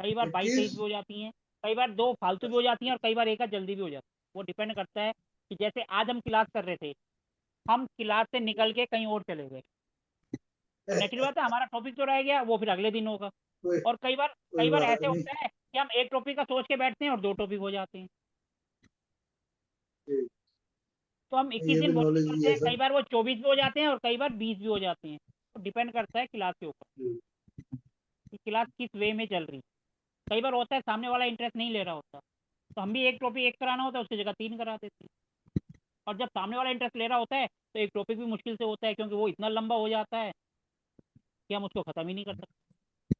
कई बार 22-23 भी हो जाती हैं, कई बार 2 फालतू भी हो जाती हैं, और कई बार एक जल्दी भी हो जाती है। वो डिपेंड करता है कि जैसे आज हम क्लास कर रहे थे, हम क्लास से निकल के कहीं और चले गए, तो नेचुरल बात है हमारा टॉपिक तो रह गया, वो फिर अगले दिन होगा। और कई बार ऐसे होता है कि हम एक टॉपिक का सोच के बैठते हैं और 2 टॉपिक हो जाते हैं, तो हम 21 दिन बोल करते हैं। कई बार वो 24 भी हो जाते हैं और कई बार 20 भी हो जाते हैं, तो डिपेंड करता है क्लास के ऊपर कि क्लास किस वे में चल रही है। कई बार होता है सामने वाला इंटरेस्ट नहीं ले रहा होता, तो हम भी एक टॉपिक एक कराना होता है, उसकी जगह 3 करा देते हैं। और जब सामने वाला इंटरेस्ट ले रहा होता है तो एक टॉपिक भी मुश्किल से होता है, क्योंकि वो इतना लंबा हो जाता है कि हम उसको ख़त्म ही नहीं कर सकते।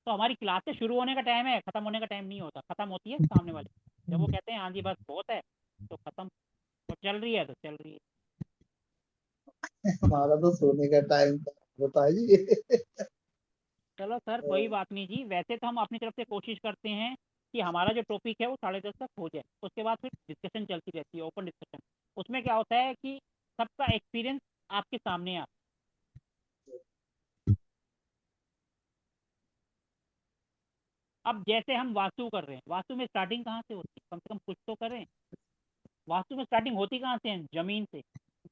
तो हमारी क्लास से शुरू होने का टाइम है, ख़त्म होने का टाइम नहीं होता। ख़त्म होती है सामने वाले जब वो कहते हैं हाँ जी बस बहुत है, तो ख़त्म। तो चल रही है तो चल रही है। हमारा तो सोने का टाइम बताइए। चलो सर कोई बात नहीं जी। वैसे तो हम अपनी तरफ से कोशिश करते हैं कि हमारा जो टॉपिक है वो 10:30 तक हो जाए, उसके बाद फिर डिस्कशन चलती रहती है, ओपन डिस्कशन। उसमें क्या होता है कि सबका एक्सपीरियंस आपके सामने आता है। अब जैसे हम वास्तु कर रहे हैं, वास्तु में स्टार्टिंग कहाँ से होती है? कम से कम कुछ तो करें। वास्तु में स्टार्टिंग होती कहाँ से है? जमीन से।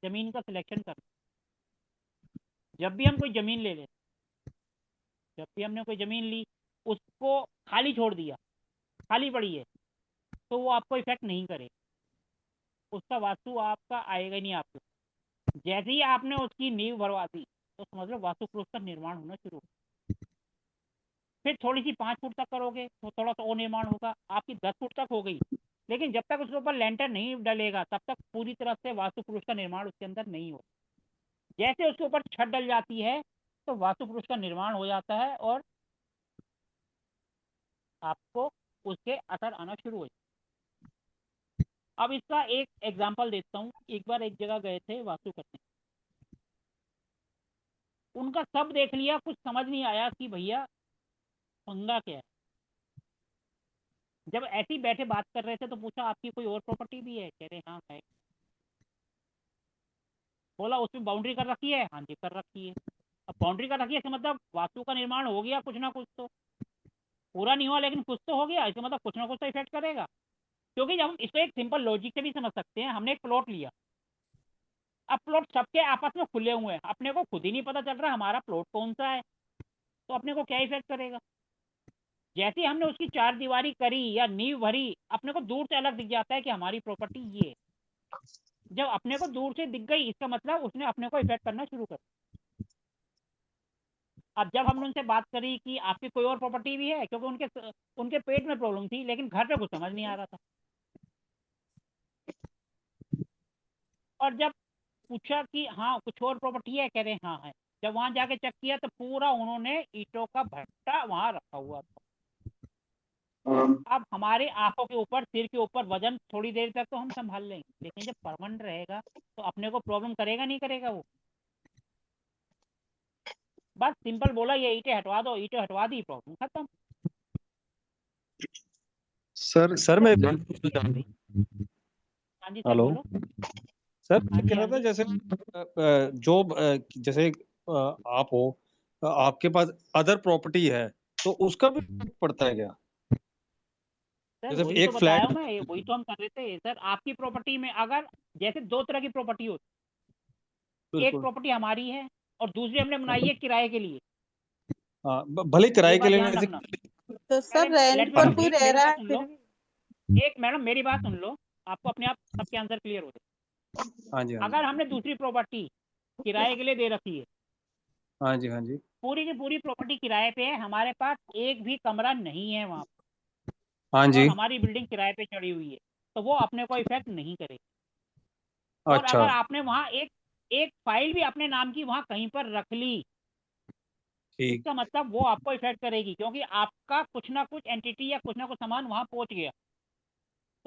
जमीन का सिलेक्शन करना। जब भी हम कोई ज़मीन ले लें, जब भी हमने कोई ज़मीन ली, उसको खाली छोड़ दिया, खाली पड़ी है, तो वो आपको इफेक्ट नहीं करेगा, उसका वास्तु आपका आएगा ही नहीं आपको। जैसे ही आपने उसकी नींव भरवा दी, तो समझ लो वास्तु पुरुष का निर्माण होना शुरू। फिर थोड़ी सी 5 फुट तक करोगे तो थोड़ा सा और निर्माण होगा, आपकी 10 फुट तक हो गई। लेकिन जब तक उसके ऊपर लेंटर नहीं डलेगा, तब तक पूरी तरह से वास्तु पुरुष का निर्माण उसके अंदर नहीं हो। जैसे उसके ऊपर छत डल जाती है, तो वास्तु पुरुष का निर्माण हो जाता है, और आपको उसके असर आना शुरू हो जाए। अब इसका एक एग्जाम्पल देता हूँ। एक बार एक जगह गए थे वास्तु करने, उनका सब देख लिया, कुछ समझ नहीं आया कि भैया पंगा क्या है। जब ऐसे ही बैठे बात कर रहे थे तो पूछा आपकी कोई और प्रॉपर्टी भी है? कह रहे हाँ है। बोला उसमें बाउंड्री कर रखी है? हाँ जी कर रखी है। अब बाउंड्री कर रखी है इसका मतलब वास्तु का निर्माण हो गया कुछ ना कुछ तो। पूरा नहीं हुआ लेकिन कुछ तो हो गया, इसका मतलब कुछ ना कुछ तो इफेक्ट करेगा। क्योंकि जब हम इसको एक सिंपल लॉजिक से भी समझ सकते हैं, हमने एक प्लॉट लिया, अब प्लॉट सबके आपस में खुले हुए हैं, अपने को खुद ही नहीं पता चल रहा हमारा प्लॉट कौन सा है, तो अपने को क्या इफेक्ट करेगा? जैसे हमने उसकी 4 दीवारी करी या नींव भरी, अपने को दूर से अलग दिख जाता है कि हमारी प्रॉपर्टी ये है। जब अपने को दूर से दिख गई, इसका मतलब उसने अपने को इफेक्ट करना शुरू कर। अब जब हमने उनसे बात करी कि आपकी कोई और प्रॉपर्टी भी है, क्योंकि उनके पेट में प्रॉब्लम थी, लेकिन घर पे कुछ समझ नहीं आ रहा था। और जब पूछा कि हाँ कुछ और प्रॉपर्टी है, कह रहे हाँ है। जब वहां जाके चेक किया तो पूरा उन्होंने ईंटों का भट्टा वहां रखा हुआ था। अब हमारे आंखों के ऊपर, सिर के ऊपर वजन थोड़ी देर तक तो हम संभाल लेंगे, लेकिन जब परमानेंट रहेगा तो अपने को प्रॉब्लम करेगा नहीं करेगा? वो बस सिंपल बोला ये ईंटें हटवा दो, ईंटें हटवा दी, प्रॉब्लम खत्म। सर मैं हाँ जी सर हेलो बोलो। सर, हाँ मैं जी कह रहा हाँ था जी। जैसे जो जैसे आप हो, आपके पास अदर प्रॉपर्टी है, तो उसका भी फर्क पड़ता है क्या? सर जैसे वही एक तो बताया फ्लैट हूँ मैं, वही तो हम कर रहे थे सर। आपकी प्रॉपर्टी में अगर जैसे दो तरह की प्रॉपर्टी होती, एक बिल्कुल प्रॉपर्टी हमारी है और दूसरी हमने बनाई है किराए के लिए। हाँ, भले ही ये किराए के बात लेने ध्यान से रखना। तो पहले सर रेंट लेट मी पर हाँ कोई कंप्लीट, रह मेरी रहा बात है सुन फिर लो। भी। एक मैडम मेरी बात सुन लो, आपको अपने आप सबके आंसर क्लियर हो जाए। हाँ जी, हाँ अगर जी, हमने दूसरी प्रॉपर्टी किराए के लिए दे रखी है, हाँ जी, हाँ जी, पूरी की पूरी प्रॉपर्टी किराए पे है, हमारे पास एक भी कमरा नहीं है वहाँ हाँ और जी। हमारी बिल्डिंग किराए पे चढ़ी हुई है, तो वो अपने को इफेक्ट नहीं करेगी। और अच्छा, अगर आपने वहाँ एक एक फाइल भी अपने नाम की वहाँ कहीं पर रख ली, ठीक। इसका मतलब वो आपको इफेक्ट करेगी, क्योंकि आपका कुछ ना कुछ एंटिटी या कुछ ना कुछ सामान वहाँ पहुँच गया,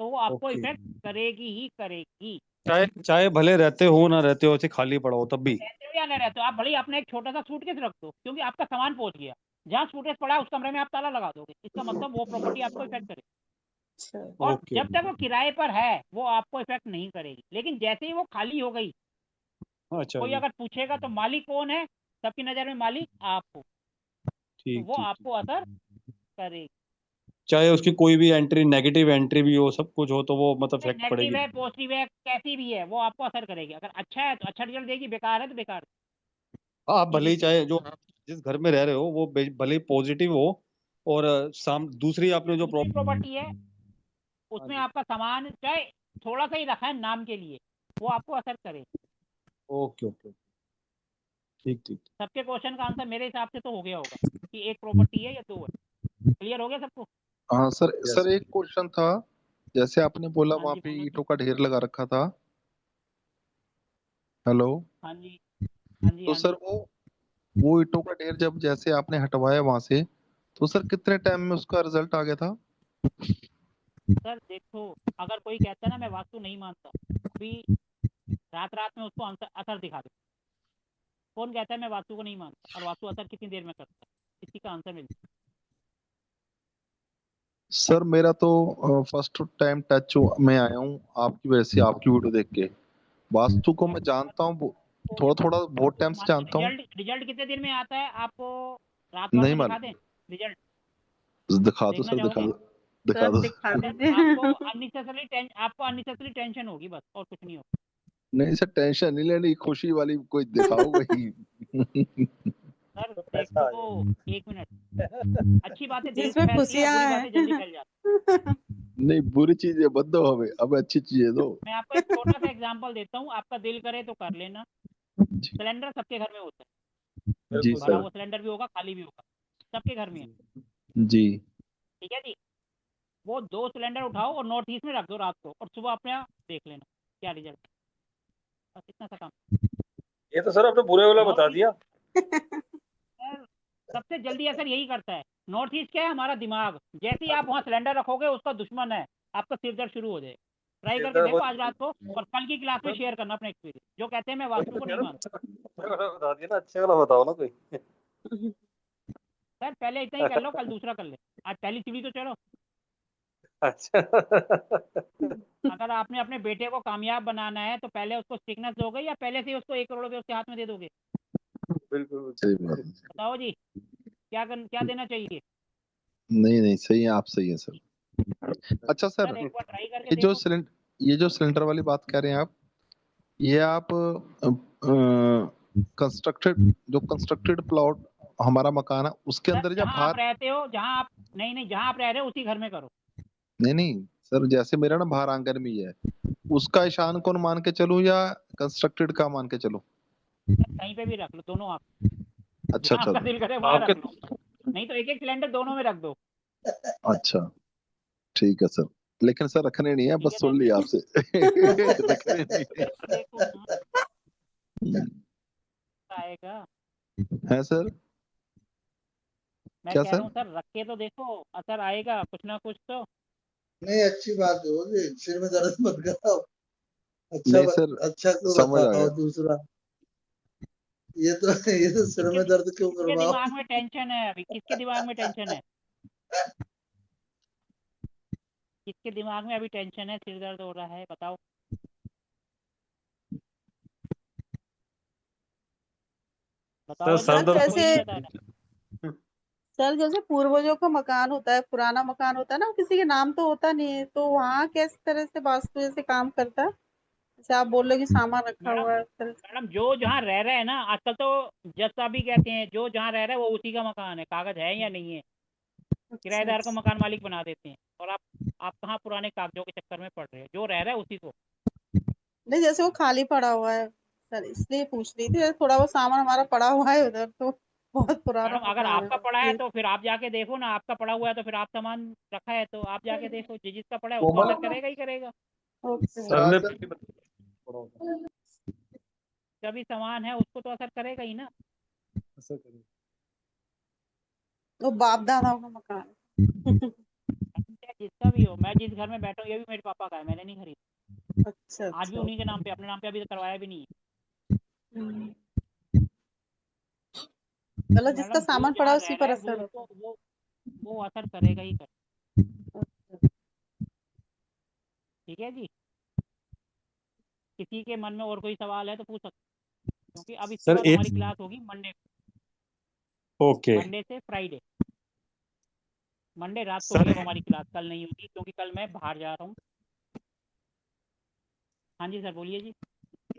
तो वो आपको ओके। इफेक्ट करेगी ही करेगी। चाहे चाहे भले रहते हो ना रहते हो, ऐसे खाली पड़ा हो तब भी। रहते हो या नहीं रहते हो, आप भले ही अपने एक छोटा सा सूटकेस रख दो, क्योंकि आपका सामान पहुँच गया, जहाँ सूटकेस पड़ा है उस कमरे में आप ताला लगा दोगे, इसका मतलब वो प्रॉपर्टी आपको इफेक्ट करेगी। अच्छा और ओके। जब तक वो किराए पर है वो आपको इफेक्ट नहीं करेगी, लेकिन जैसे ही वो खाली हो गई, अच्छा कोई जी। अगर पूछेगा तो मालिक कौन है, सबकी नज़र में मालिक आप हो, तो ठीक वो ठीक ठीक। आपको असर करेगी। चाहे उसकी कोई भी एंट्री, नेगेटिव एंट्री भी हो, सब कुछ हो, तो वो मतलब इफेक्ट नेगेटिव पड़ेगी। है, पॉजिटिव है, कैसी भी है, वो आपको असर करेगी। अगर अच्छा है तो अच्छा रिजल्ट देगी, बेकार है तो बेकार। हाँ, आप भले सीधी ही सी बात। चाहे जो आप जिस घर में रह रहे हो वो भले ही पॉजिटिव हो, और दूसरी आपने जो दूसरी प्रॉब्लम। प्रॉपर्टी है, हाँ उसमें जी। आपका सामान चाहे थोड़ा सा ही रखा है नाम के लिए, वो आपको असर करेगी। Okay okay. ठीक ठीक। सबके क्वेश्चन का आंसर मेरे हिसाब से तो हो गया होगा कि एक प्रॉपर्टी है या दो है। क्लियर हो गया सबको? हाँ सर, यस। सर एक क्वेश्चन था। जैसे आपने बोला हाँ वहां जी पे बोलो जी। ईंटों का ढेर लगा रखा था। हेलो। हाँ जी, हाँ जी, तो हाँ सर जी। वो ईंटों का ढेर जब जैसे आपने हटवाया वहां से, तो सर कितने टाइम में उसका रिजल्ट आ गया था? सर देखो, अगर कोई कहता है ना मैं वास्तु नहीं मानता, अभी रात रात में उसको असर दिखा दो। कौन कहता है मैं वास्तु को नहीं मानता, और वास्तु असर कितनी देर में करता है, इसी का आंसर मिलता है। सर मेरा तो फर्स्ट टाइम टच में आया हूँ आपकी वजह से, आपकी वीडियो देख के। वास्तु को मैं जानता हूँ, तो थोड़ा थोड़ा बहुत टाइम से जानता हूँ। रिजल्ट रिजल्ट कितने देर में आता है आपको, रात भर नहीं में दिखा दें मालूम। रिजल्ट? दिखा दो देखना सर, दिखा चाहोगे? दो, दिखा सर दो। दिखा सर दीजिए। आपको अननेसेसरी टेंशन होगी, बस और कुछ नहीं होगा। नहीं सर, टेंशन नहीं लेनी, खुशी वाली कोई दिखाओ वही। सर पैसा देखो, आ जाएगा। एक मिनट, अच्छी बातें देर से जिसमें फैलती है, खुशियां बुरी बातें जल्दी हैं। फैल जाती नहीं, बुरी चीजें मत दो हमें, हमें अच्छी चीजें दो। है। मैं आपको एक छोटा सा एग्जांपल देता हूँ, आपका दिल करे तो कर लेना। जी, सिलेंडर सबके घर में होता जी है, भरा सर। हुआ सिलेंडर भी होगा, खाली भी होगा, सबके घर में है। जी। ठीक है जी, वो दो सिलेंडर उठाओ और नॉर्थ ईस्ट में रख दो रात को, और सुबह अपने आप देख लेना क्या रिजल्ट। बस इतना सा काम। ये तो सर आपने बुरे वाला बता नॉर्थ दिया। ईस्ट सबसे जल्दी असर यही करता है। नॉर्थ ईस्ट क्या है, हमारा दिमाग। जैसे ही आप वहाँ सिलेंडर रखोगे उसका दुश्मन है, आपका सिर दर्द शुरू हो जाए। ट्राई करके इधर देखो बहुत आज रात को, और कल की क्लास में शेयर करना अपना एक्सपीरियंस। जो कहते हैं मैं वास्तु को नहीं मानता, बुरे वाला बता दिया ना, अच्छे वाला बताओ ना कोई। सर पहले इतना ही कर लो, कल दूसरा कर ले। आज पहली सीढ़ी तो चलो। अच्छा। अगर आपने अपने बेटे को कामयाब बनाना है तो पहले उसको स्टिकनेस दोगे, या पहले से ही उसको 1 करोड़ रुपये उसके हाथ में दे दोगे? बिल्कुल। सही बात है। बताओ जी, क्या देना चाहिए? नहीं नहीं, सही है, आप सही है सर। अच्छा सर, सर एक बार ट्राई करके ये जो देखो। सिलेंडर ये जो सिलेंडर वाली बात कह रहे हैं आप, ये आप कंस्ट्रक्टेड प्लॉट, हमारा मकान है उसके सर अंदर या जहाँ आप बाहर? रहते हो, जहाँ आप नहीं, जहाँ आप रह रहे हो उसी घर में करो। नहीं नहीं सर, जैसे मेरा ना बाहर आंगन में ही है, उसका ईशान कोण मान के चलूं या कंस्ट्रक्टेड का मान के चलूं? सर कहीं पे भी रख लो, दोनों आप अच्छा जहाँ अच्छा। आपका दिल करे वहाँ आपके रख लो। नहीं तो एक एक सिलेंडर दोनों में रख दो। अच्छा, ठीक है सर। लेकिन सर रखने नहीं है, ठीक बस है सर। सुन लिया आपसे। रखने नहीं है। तो देखो आएगा। है सर? मैं क्या कह रहा सर? हूँ सर, रख के तो देखो, असर आएगा कुछ ना कुछ तो। नहीं, अच्छी बात है वो जी, सिर में दर्द मत कराओ। नहीं सर, अच्छा क्यों समझ आ बताओ गया। दूसरा। ये तो सिर किसके में दर्द क्यों किसके करवाओ। दिमाग में टेंशन है अभी, किसके दिमाग में टेंशन है? किसके दिमाग में अभी टेंशन है, सिर दर्द हो रहा है, बताओ। सर बताओ जी, सर सर अभी तक दर्द कोई जैसे नहीं बता रहा। सर जैसे पूर्वजों का मकान होता है, पुराना मकान होता है ना, किसी के नाम तो होता नहीं है, तो वहाँ किस तरह से वास्तु जैसे काम करता है? जैसे आप बोल रहे हो कि सामान रखा मैडम हुआ है उस तरह से। मैडम जो जहाँ रह रहे हैं ना, आजकल तो जैसा भी कहते हैं, जो जहाँ रह रहा है वो उसी का मकान है, कागज है या नहीं है, अच्छा किराएदार को अच्छा। मकान मालिक बना देते हैं। और आप कहाँ पुराने कागजों के चक्कर में पड़ रहे हो, जो रह रहा है उसी को। नहीं जैसे वो खाली पड़ा हुआ है सर, इसलिए पूछ रही थी, जैसे थोड़ा वो सामान हमारा पड़ा हुआ है उधर, तो बहुत पुराना मैडम अगर मकान है आपका वो, पड़ा है ये। तो फिर आप जाके देखो ना, आपका पड़ा हुआ है तो फिर आप सामान रखा है तो आप जाके देखो, जिसका पड़ा है उसको कोमल असर करेगा ही करेगा। ओके। सर ने जब भी सामान है उसको तो असर करेगा ही ना। वो बाप दादाओं का मकान है। चाहे जिसका भी हो, मैं जिस घर में बैठा हूँ ये भी मेरे पापा का है, मैंने नहीं खरीदा। अच्छा आज भी अच्छा। उन्हीं के नाम पे, अपने नाम पे अभी तो करवाया भी नहीं है। हम्म। तो मतलब जिसका मैडम जो सामान पड़ा जहाँ है रह उसी रहा पर है असर होता वो असर करेगा ही करेगा। है। ठीक है जी। किसी के मन में और कोई सवाल है तो पूछ सकते हैं, क्योंकि अब इसके सर बाद एक हमारी क्लास होगी मंडे, ओके मंडे से फ्राइडे। मंडे रात को सर होगी अब हमारी क्लास, कल नहीं होगी क्योंकि कल मैं बाहर जा रहा हूँ। हाँ जी सर बोलिए जी।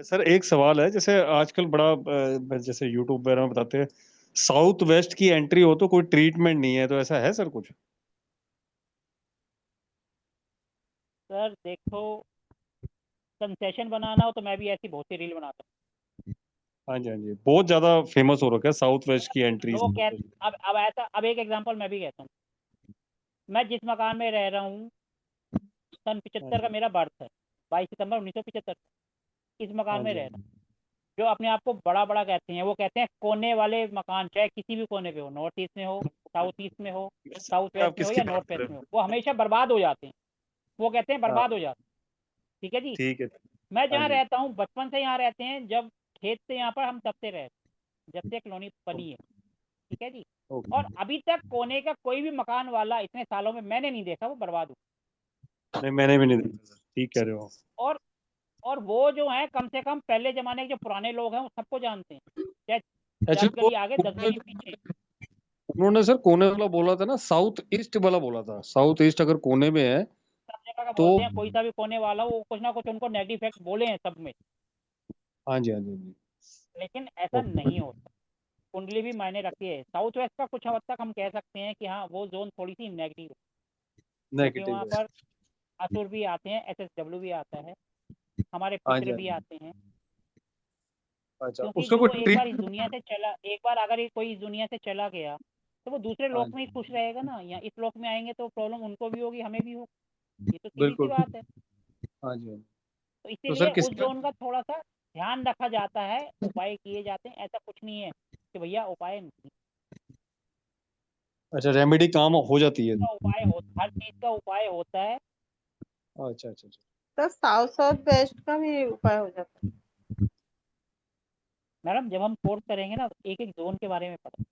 सर एक सवाल है, जैसे आजकल बड़ा जैसे यूट्यूब वगैरह में बताते हैं साउथ वेस्ट की एंट्री हो तो कोई ट्रीटमेंट नहीं है, तो ऐसा है सर कुछ? सर देखो, कंसेशन बनाना हो तो मैं भी ऐसी बहुत सी रील बनाता हाँ जी हाँ जी, बहुत ज्यादा फेमस हो रखा है साउथ वेस्ट की हूँ। एंट्री। लोग कह अब ऐसा, अब एक एग्जांपल मैं भी कहता हूँ। मैं जिस मकान में रह रहा हूँ, सन 75 का मेरा बर्थ है, 22 सितंबर 1975। इस मकान हाँ में जी रह हाँ रहा हूँ। जी जो अपने आप को बड़ा बड़ा कहते हैं, वो कहते हैं कोने वाले मकान, चाहे किसी भी कोने पे हो, नॉर्थ ईस्ट में हो, साउथ ईस्ट में हो, साउथ आप वेस्ट में हो किसकी या बात नॉर्थ कर वेस्ट रहे में हो, हो? वो हमेशा बर्बाद हो जाते हैं। वो कहते हैं हाँ बर्बाद हो जाते हैं। ठीक है जी। ठीक है। मैं हाँ जहाँ जी रहता हूँ, बचपन से यहाँ रहते हैं, जब खेत से यहाँ पर हम तब से रहे, जब से कॉलोनी बनी है। ठीक है जी। ओके। और अभी तक कोने का कोई भी मकान वाला इतने सालों में मैंने नहीं देखा वो बर्बाद हो। नहीं मैंने भी नहीं देखा सर, ठीक कह रहे हो आप। और और वो जो है, कम से कम पहले जमाने के जो पुराने लोग हैं वो सबको जानते हैं, चाहे एक्चुअली 10 गली आगे 10 गली पीछे। उन्होंने सर कोने वाला बोला था ना, साउथ ईस्ट वाला बोला था, साउथ ईस्ट अगर कोने में है सब जगह का तो। बोलते हैं, कोई सा भी कोने वाला वो कुछ ना कुछ उनको नेगेटिव इफेक्ट बोले हैं सब में। हाँ जी हाँ जी हाँ जी। लेकिन ऐसा नहीं होता। कुंडली भी मायने रखती है। साउथ वेस्ट का कुछ हद तक हम कह सकते हैं कि हाँ वो जोन थोड़ी सी नेगेटिव है, क्योंकि वहाँ नेगेटिव है। पर असुर भी आते हैं, SSW भी आता है, हमारे हाँ जी पितृ हाँ भी जी। आते हैं। अच्छा क्योंकि उसका जो कोई एक बार इस ट्रीटमेंट? दुनिया से चला, एक बार अगर ये कोई इस दुनिया से चला गया तो वो दूसरे हाँ लोक में ही जी खुश रहेगा ना, या इस लोक में आएंगे तो प्रॉब्लम उनको भी होगी हमें भी होगी। ये तो सीधी सी बिल्कुल। बात है। हाँ जी हाँ जी। तो तो सर इसीलिए उस किसका? जोन का थोड़ा सा ध्यान रखा जाता है, उपाय किए जाते हैं। ऐसा कुछ नहीं है कि भैया उपाय नहीं, अच्छा रेमेडी काम हो जाती है? का उपाय हो, हर चीज का उपाय होता है। अच्छा अच्छा अच्छा। तो साउथ साउथ वेस्ट का भी उपाय हो जाता मैडम जब हम कोर्स करेंगे ना, तो एक एक जोन के बारे में पता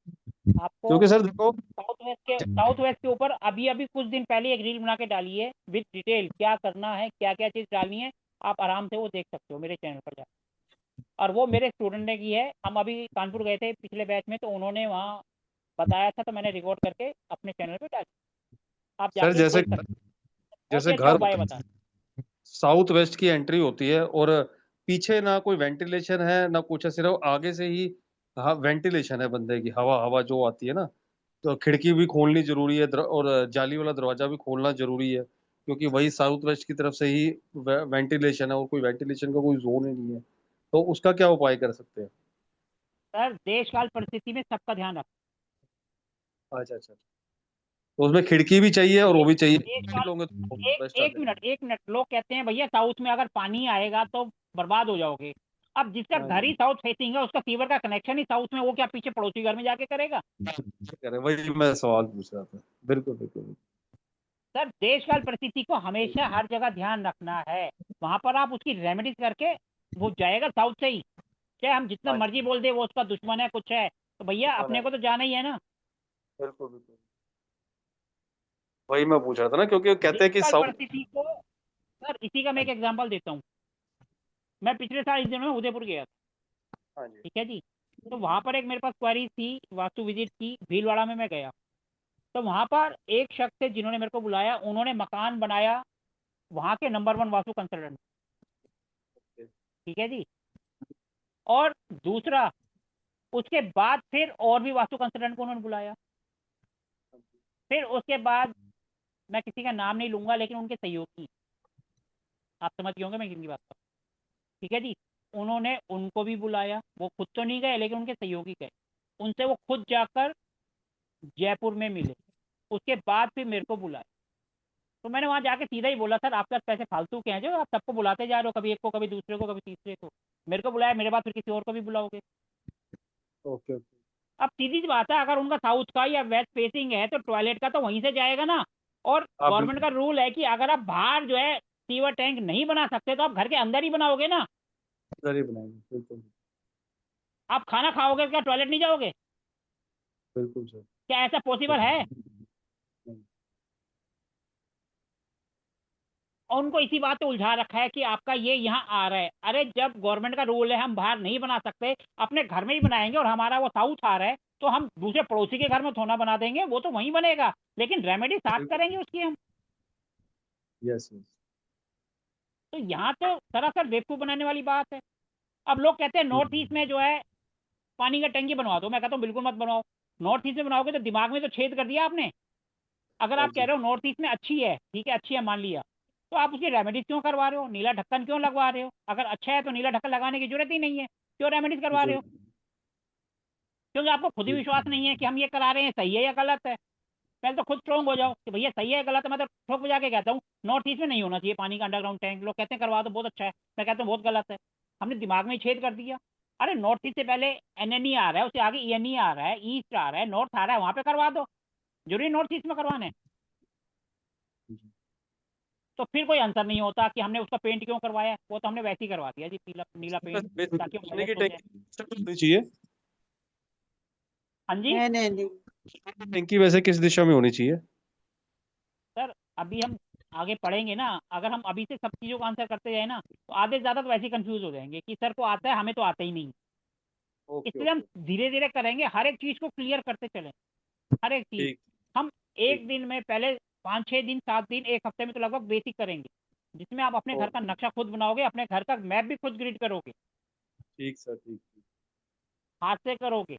आपको। क्योंकि सर देखो साउथ वेस्ट के ऊपर अभी अभी कुछ दिन पहले एक रील बना के डाली है विद डिटेल, क्या करना है, क्या क्या चीज़ डालनी है। आप आराम से वो देख सकते हो मेरे चैनल पर जाकर। और वो मेरे स्टूडेंट ने की है। हम अभी कानपुर गए थे पिछले बैच में, तो उन्होंने वहाँ बताया था, तो मैंने रिकॉर्ड करके अपने चैनल पे डाली। आप सर जाके जैसे देख सकते हैं, बहुत ही जैसे अच्छा घर उपाय बता। साउथ वेस्ट की एंट्री होती है और पीछे ना कोई वेंटिलेशन है ना कुछ है, सिर्फ आगे से ही हाँ वेंटिलेशन है, बंदे की हवा हवा जो आती है ना, तो खिड़की भी खोलनी जरूरी है और जाली वाला दरवाजा भी खोलना जरूरी है, क्योंकि वही साउथ वेस्ट की तरफ से ही वेंटिलेशन है, और कोई वेंटिलेशन का कोई जोन ही नहीं है। तो उसका क्या उपाय कर सकते हैं? सर देश काल परिस्थिति में सबका ध्यान रखें। अच्छा अच्छा। तो उसमें खिड़की भी चाहिए और वो भी चाहिए, देश खिड़की काल, लोगे तो एक बेस्ट आ एक जाएगा। मिनट एक मिनट, लोग कहते हैं भैया साउथ में अगर पानी आएगा तो बर्बाद हो जाओगे। अब जिसका हाँ घर ही जी साउथ फेसिंग है, उसका सीवर का कनेक्शन ही साउथ में, वो क्या पीछे पड़ोसी घर में जाके करेगा? करे, वही मैं सवाल पूछ रहा था। बिल्कुल बिल्कुल। सर देश काल परिस्थिति को हमेशा हर जगह ध्यान रखना है। वहां पर आप उसकी रेमेडीज करके, वो जाएगा साउथ से ही। चाहे हम जितना हाँ जी मर्जी बोल दे वो उसका दुश्मन है कुछ है, तो भैया दुश्मन अपने है। को तो जाना ही है ना। बिल्कुल बिल्कुल। वही मैं पूछ रहा था ना, क्योंकि वो कहते देश हैं कि काल साउथ। परिस्थिति को, सर इसी का मैं एक एग्जाम्पल देता हूँ। मैं पिछले साल इस दिनों में उदयपुर गया था। हाँ जी ठीक है जी। तो वहां पर एक मेरे पास क्वेरी थी, वास्तु विजिट की, भीलवाड़ा में मैं गया। तो वहां पर एक शख्स थे जिन्होंने मेरे को बुलाया, उन्होंने मकान बनाया वहां के नंबर 1 वास्तु कंसल्टेंट। ठीक है जी। और दूसरा, उसके बाद फिर और भी वास्तु कंसल्टेंट को उन्होंने बुलाया। फिर उसके बाद मैं किसी का नाम नहीं लूंगा, लेकिन उनके सहयोगी, आप समझ गए होंगे मैं किनकी बात कर रहा हूं। ठीक है जी। उन्होंने उनको भी बुलाया, वो खुद तो नहीं गए लेकिन उनके सहयोगी गए। उनसे वो खुद जाकर जयपुर में मिले। उसके बाद फिर मेरे को बुलाया। तो मैंने वहां जाके सीधा ही बोला, सर आपके पास पैसे फालतू के हैं जो आप सबको बुलाते जा रहे हो, कभी एक को, कभी दूसरे को, कभी तीसरे को। मेरे को बुलाया, मेरे बाद फिर किसी और को भी बुलाओगे। Okay okay. अब सीधी सी बात है, अगर उनका साउथ का या वेस्ट फेसिंग है तो टॉयलेट का तो वहीं से जाएगा ना। और आप गवर्नमेंट का रूल है कि अगर आप बाहर जो है सीवर टैंक नहीं बना सकते तो आप घर के अंदर ही बनाओगे ना। बिल्कुल ही बनाएंगे, बिल्कुल आप खाना खाओगे क्या टॉयलेट नहीं जाओगे? बिल्कुल सर। क्या ऐसा पॉसिबल है? और उनको इसी बात पे उलझा रखा है कि आपका ये यहाँ आ रहा है। अरे जब गवर्नमेंट का रूल है हम बाहर नहीं बना सकते, अपने घर में ही बनाएंगे। और हमारा वो साउथ आ रहा है तो हम दूसरे पड़ोसी के घर में थोड़ा बना देंगे, वो तो वहीं बनेगा, लेकिन रेमेडी साथ करेंगे उसकी हम। Yes yes. तो यहाँ तो सरासर बेवकूफ बनाने वाली बात है। अब लोग कहते हैं नॉर्थ ईस्ट में जो है पानी का टंकी बनवा दो। मैं कहता हूँ बिल्कुल मत बनवाओ। नॉर्थ ईस्ट में बनाओगे तो दिमाग में तो छेद कर दिया आपने। अगर हाँ आप कह जी। रहे हो नॉर्थ ईस्ट में अच्छी है, ठीक है अच्छी है मान लिया, तो आप उसकी रेमेडीज क्यों करवा रहे हो? नीला ढक्कन क्यों लगवा रहे हो? अगर अच्छा है तो नीला ढक्कन लगाने की जरूरत ही नहीं है, क्यों रेमेडीज करवा रहे हो? क्योंकि आपको खुद ही विश्वास नहीं है कि हम ये करा रहे हैं सही है या गलत है। पहले तो खुद स्ट्रॉन्ग हो जाओ कि भैया सही है गलत है। मैं तो ठोक बजा के कहता हूँ नॉर्थ ईस्ट में नहीं होना चाहिए पानी का अंडरग्राउंड टैंक। लोग कहते हैं करवा दो बहुत अच्छा है, मैं कहता हूँ बहुत गलत है। हमने दिमाग में ही छेद कर दिया। अरे नॉर्थ ईस्ट से पहले एनएनई आ रहा है, उससे आगे ईएनई आ रहा है, ईस्ट आ रहा है, नॉर्थ आ रहा है, वहां पे करवा दो। जरूरी नॉर्थ ईस्ट में करवाना है? तो फिर कोई आंसर नहीं होता कि हमने उसका पेंट क्यों करवाया। वो तो हमने वैसे ही करवा दिया जी, पीला नीला पेंट, ताकि वो पानी ग्रोथ की हो जाए। टंकी होनी चाहिए। हाँ जी। नहीं नहीं नहीं। टंकी वैसे किस दिशा में होनी चाहिए? सर अभी हम आगे पढ़ेंगे ना, अगर हम अभी से सब चीज़ों का आंसर करते जाए ना तो आधे से ज़्यादा तो वैसे ही कंफ्यूज हो जाएंगे कि सर को आता है हमें तो आता ही नहीं। ओके इसलिए हम ओके। धीरे धीरे करेंगे, हर एक चीज़ को क्लियर करते चलें। हर एक चीज़ ठीक हम ठीक। एक दिन में, पहले 5-6 दिन 7 दिन, एक हफ्ते में तो लगभग बेसिक करेंगे, जिसमें आप अपने घर का ओके नक्शा खुद बनाओगे, अपने घर का मैप भी खुद ग्रिड करोगे, ठीक सर, ठीक ठीक। हाथ से करोगे।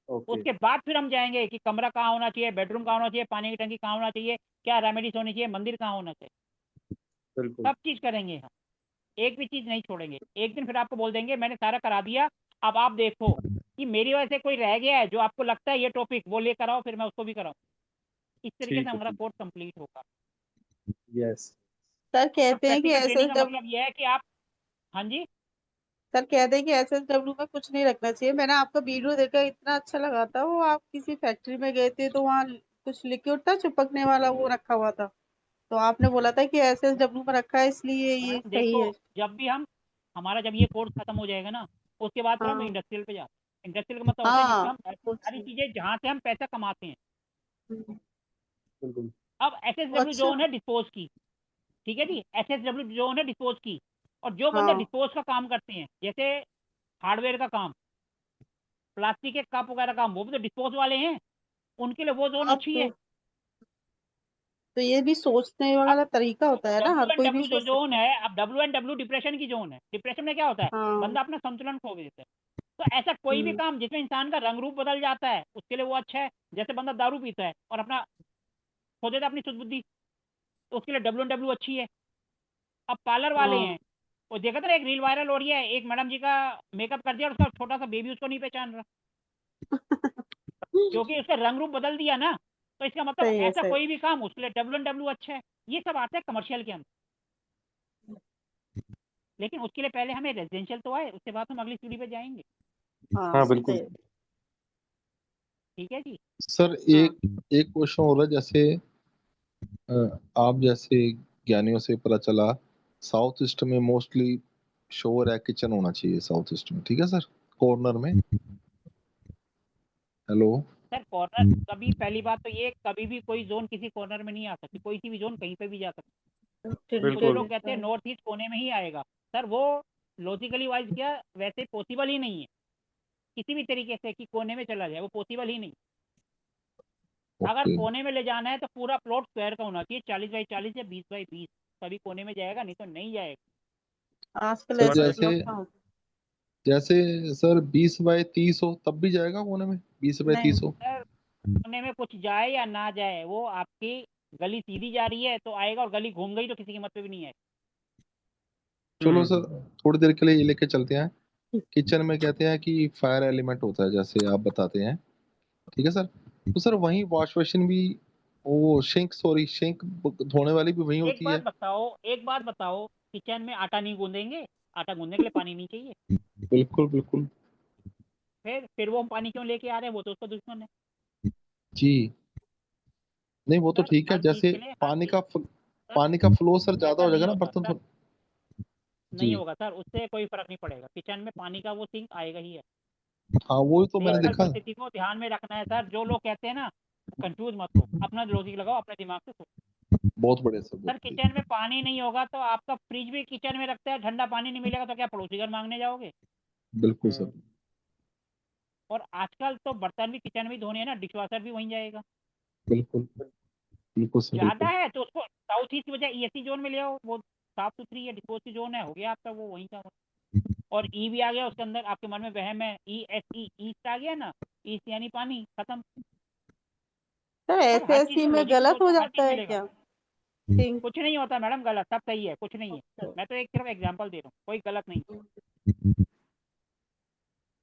ओके। उसके बाद फिर हम जाएंगे कि कमरा कहाँ होना चाहिए, बेडरूम कहाँ होना चाहिए, पानी की टंकी कहाँ होना चाहिए, क्या रेमेडीज होनी चाहिए, मंदिर कहाँ होना चाहिए। बिल्कुल। सब चीज़ करेंगे हम, एक भी चीज़ नहीं छोड़ेंगे। एक दिन फिर आपको बोल देंगे मैंने सारा करा दिया, अब आप देखो कि मेरी वजह से कोई रह गया है जो आपको लगता है ये टॉपिक वो लेकर आओ, फिर मैं उसको भी कराऊँ। इस तरीके से ठीक है हमारा ठीक। कोर्स कंप्लीट होगा। यस। सर अब कहते हैं कि प्रैक्टिकल ट्रेनिंग का एसएसडब्ल्यू, मतलब ये है कि आप, हाँ जी, सर कहते हैं कि एसएसडब्ल्यू में कुछ नहीं रखना चाहिए। मैंने आपका वीडियो देखा, इतना अच्छा लगा था वो। आप किसी फैक्ट्री में गए थे तो वहाँ कुछ लिक्विड था चिपकने वाला, वो रखा हुआ था, तो आपने बोला था कि एसएसडब्ल्यू में रखा है इसलिए ये मैडम सही देखो, है। जब भी हम, हमारा जब ये कोर्स खत्म हो जाएगा ना, उसके बाद फिर हम हाँ इंडस्ट्रियल पे जाते हैं। इंडस्ट्रियल का मतलब होता है जिसमें हाँ हम ऐसी कुछ। सारी चीज़ें जहाँ से हम पैसा कमाते हैं। बिल्कुल। अब एसएसडब्ल्यू अच्छा। जोन है डिस्पोज की, ठीक है जी, एसएसडब्ल्यू जोन है डिस्पोज की। और जो बंदे हाँ डिस्पोज का काम करते हैं, जैसे हार्डवेयर का काम, प्लास्टिक के कप वगैरह काम, वो भी तो डिस्पोज वाले हैं, उनके लिए वो जोन अब अच्छी है। तो ये भी सोचने अब वाला तरीका होता है ना, हर डब्ल्यू एंड कोई नहीं डब्ल्यू जो सोच जोन सकता। है, अब डब्ल्यू एंड डब्ल्यू डिप्रेशन की जोन है। डिप्रेशन में क्या होता है, हाँ। बंदा अपना संतुलन खो देता है। तो ऐसा कोई भी हम्म। काम जिसमें इंसान का रंग रूप बदल जाता है, उसके लिए वो अच्छा है। जैसे बंदा दारू पीता है और अपना खो देता है अपनी शुद्ध बुद्धि, तो उसके लिए डब्ल्यू एंड डब्ल्यू अच्छी है। अब पार्लर वाले हाँ। हैं, वो देखा था ना, एक रील वायरल हो रही है, एक मैडम जी का मेकअप कर दिया और उसका छोटा सा बेबी उसको नहीं पहचान रहा, क्योंकि उसका रंग रूप बदल दिया ना। तो इसका मतलब सही है ऐसा सही। कोई भी काम उसके लिए डब्ल्यू एंड डब्ल्यू अच्छा है। ये सब आता है कमर्शियल के अंदर, लेकिन उसके लिए पहले हमें रेजिडेंशियल तो आए, उसके बाद हम अगली सीढ़ी पे जाएंगे। हाँ हाँ बिल्कुल। सही। ठीक है जी। सर हाँ एक एक क्वेश्चन हो रहा है, जैसे आप जैसे ज्ञानियों से पता चला साउथ ईस्ट में मोस्टली शोर है, किचन होना चाहिए साउथ ईस्ट में, ठीक है सर, कॉर्नर में। हेलो। सर कॉर्नर कभी, पहली बात तो ये, कभी भी कोई जोन किसी कॉर्नर में नहीं आ सकती, कोई सी भी जोन कहीं पे भी जा सकती। कुछ टिल्टेड बिल्कुल। लोग कहते रहता हैं है। नॉर्थ ईस्ट कोने में ही आएगा। सर वो लॉजिकली वाइज क्या, वैसे पॉसिबल ही नहीं है किसी भी तरीके से कि कोने में चला जाए, वो पॉसिबल ही नहीं। अगर ओके कोने में ले जाना है तो पूरा प्लॉट स्क्वायर का होना चाहिए, 40x40 या 20x20, तभी कोने में जाएगा, नहीं तो नहीं जाएगा। आजकल सर ऐसे जैसे प्लॉट कहाँ होते जैसे सर 20x30 हो तब भी जाएगा कोने में, 20x30 हो? सर कोने में कुछ जाए या ना जाए, वो आपकी गली सीधी जा रही है तो आएगा, और गली घूम गई तो किसी कीमत पे भी नहीं है। चलो सर थोड़ी देर के लिए ये लेके चलते हैं। किचन में कहते हैं कि फायर एलिमेंट होता है जैसे आप बताते हैं, ठीक है सर। तो सर वहीं वॉश बेसिन भी, वो सिंक धोने वाली भी वहीं होती है? एक बात बताओ, किचन में आटा नहीं गूंदेंगे? आटा गूंदने के लिए पानी नहीं चाहिए? बिल्कुल बिल्कुल फिर वो हम पानी क्यों लेके आ रहे हैं? वो तो उसका दुश्मन है। जी। नहीं वो तो सर ठीक है, हर चीज जैसे के लिए हर पानी चीज का सर पानी का फ्लो सर ज्यादा ऐसा हो नहीं जाएगा ना होता बर्तन सर, धो। नहीं जी होगा सर, उससे कोई फर्क नहीं पड़ेगा, किचन में पानी का वो सिंक आएगा ही है। हाँ वही तो मैंने नेचुरल देखा। परिस्थिति को ध्यान में रखना है सर। जो लोग कहते हैं ना, कंफ्यूज मत हो, अपना लॉजिक लगाओ, अपने दिमाग से सोचो। बहुत बढ़िया सर, बहुत सर बढ़िया। किचन में पानी नहीं होगा तो आपका फ्रिज भी किचन में रखता है, ठंडा पानी नहीं मिलेगा तो क्या पड़ोसी घर मांगने जाओगे? बिल्कुल सर और आजकल तो बर्तन भी किचन में ही धोने हैं ना, डिशवाशर भी वहीं जाएगा। बिल्कुल बिल्कुल सर ज्यादा बिल्कुल। है तो उसको साउथ ईस्ट की बजाय ईएससी जोन में ले आओ, वो साफ सुथरी है, डिस्पोज की जोन है, हो गया आपका वो वहीं का। और ई भी आ गया उसके अंदर, आपके मन में वहम है, ESE ईस्ट आ गया ना, ईस्ट यानी पानी, खत्म। सर सर हर चीज एसएससी को में लॉजिक से गलत हो सोचो, हर जाता चीज है मिलेगा। क्या सिंक? कुछ नहीं होता मैडम गलत, सब सही है, कुछ नहीं है। मैं तो एक सिर्फ एग्जांपल दे रहा हूँ, कोई गलत नहीं।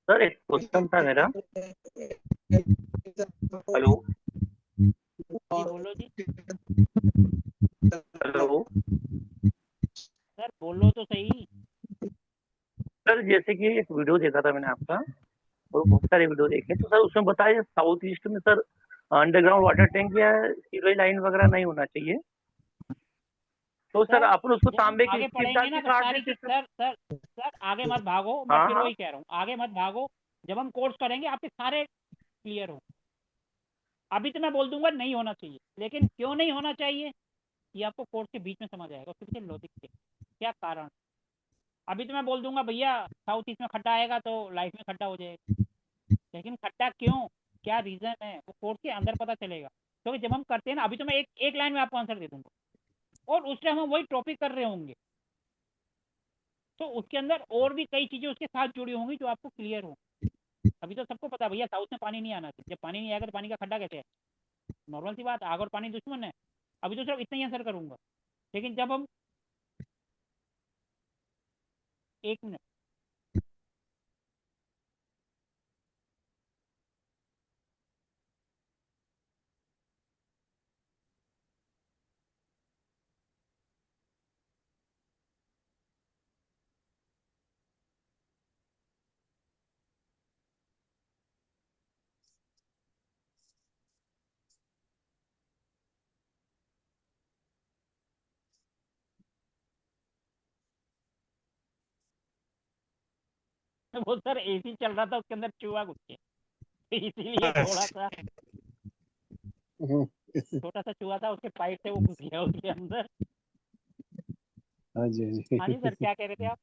सर एक क्वेश्चन था मेरा। हेलो जी बोलो जी। हेलो सर बोलो तो सही। सर जैसे कि एक वीडियो देखा था मैंने आपका, और बहुत सारे वीडियो देखे, तो सर उसमें बताया साउथ ईस्ट में सर अंडरग्राउंड वाटर टैंक या सीवरेज लाइन वगैरह नहीं होना चाहिए। तो सर सर अपन उसको जब हम तांबे की आगे स्ट्रिप डाल पढ़ेंगे के ना तो काट सारी देते की सर। सर आगे मत भागो, मैं हाँ फिर हाँ वही कह रहा हूँ, आगे मत भागो। जब हम कोर्स करेंगे आपके सारे क्लियर हो। अभी तो मैं बोल दूंगा नहीं होना चाहिए, लेकिन क्यों नहीं होना चाहिए ये आपको कोर्स के बीच में समझ आएगा, उसके पीछे लॉजिक से क्या कारण। अभी तो मैं बोल दूंगा भैया साउथ ईस्ट में खड्डा आएगा तो लाइफ में खड्डा हो जाएगा, लेकिन खड्डा क्यों, क्या रीजन है, वो कोर्स के अंदर पता चलेगा। क्योंकि जब हम करते हैं ना, अभी तो मैं एक लाइन में आपको आंसर दे दूंगा, और उस टाइम हम वही टॉपिक कर रहे होंगे, तो उसके अंदर और भी कई चीजें उसके साथ जुड़ी होंगी जो आपको क्लियर हो। अभी तो सबको पता है भैया साउथ में पानी नहीं आना चाहिए, जब पानी नहीं आएगा तो पानी का खड्डा कैसे है? नॉर्मल सी बात, आग और पानी दुश्मन है। अभी तो सिर्फ इतना ही आंसर करूंगा, लेकिन जब हम, एक मिनट, वो सर एसी चल रहा था, उसके अंदर चूहा घुस गया, इसीलिए थोड़ा सा छोटा सा चूहा था, उसके पाइप से वो घुस गया उसके अंदर। हाँ जी हाँ जी सर, क्या कह रहे थे आप?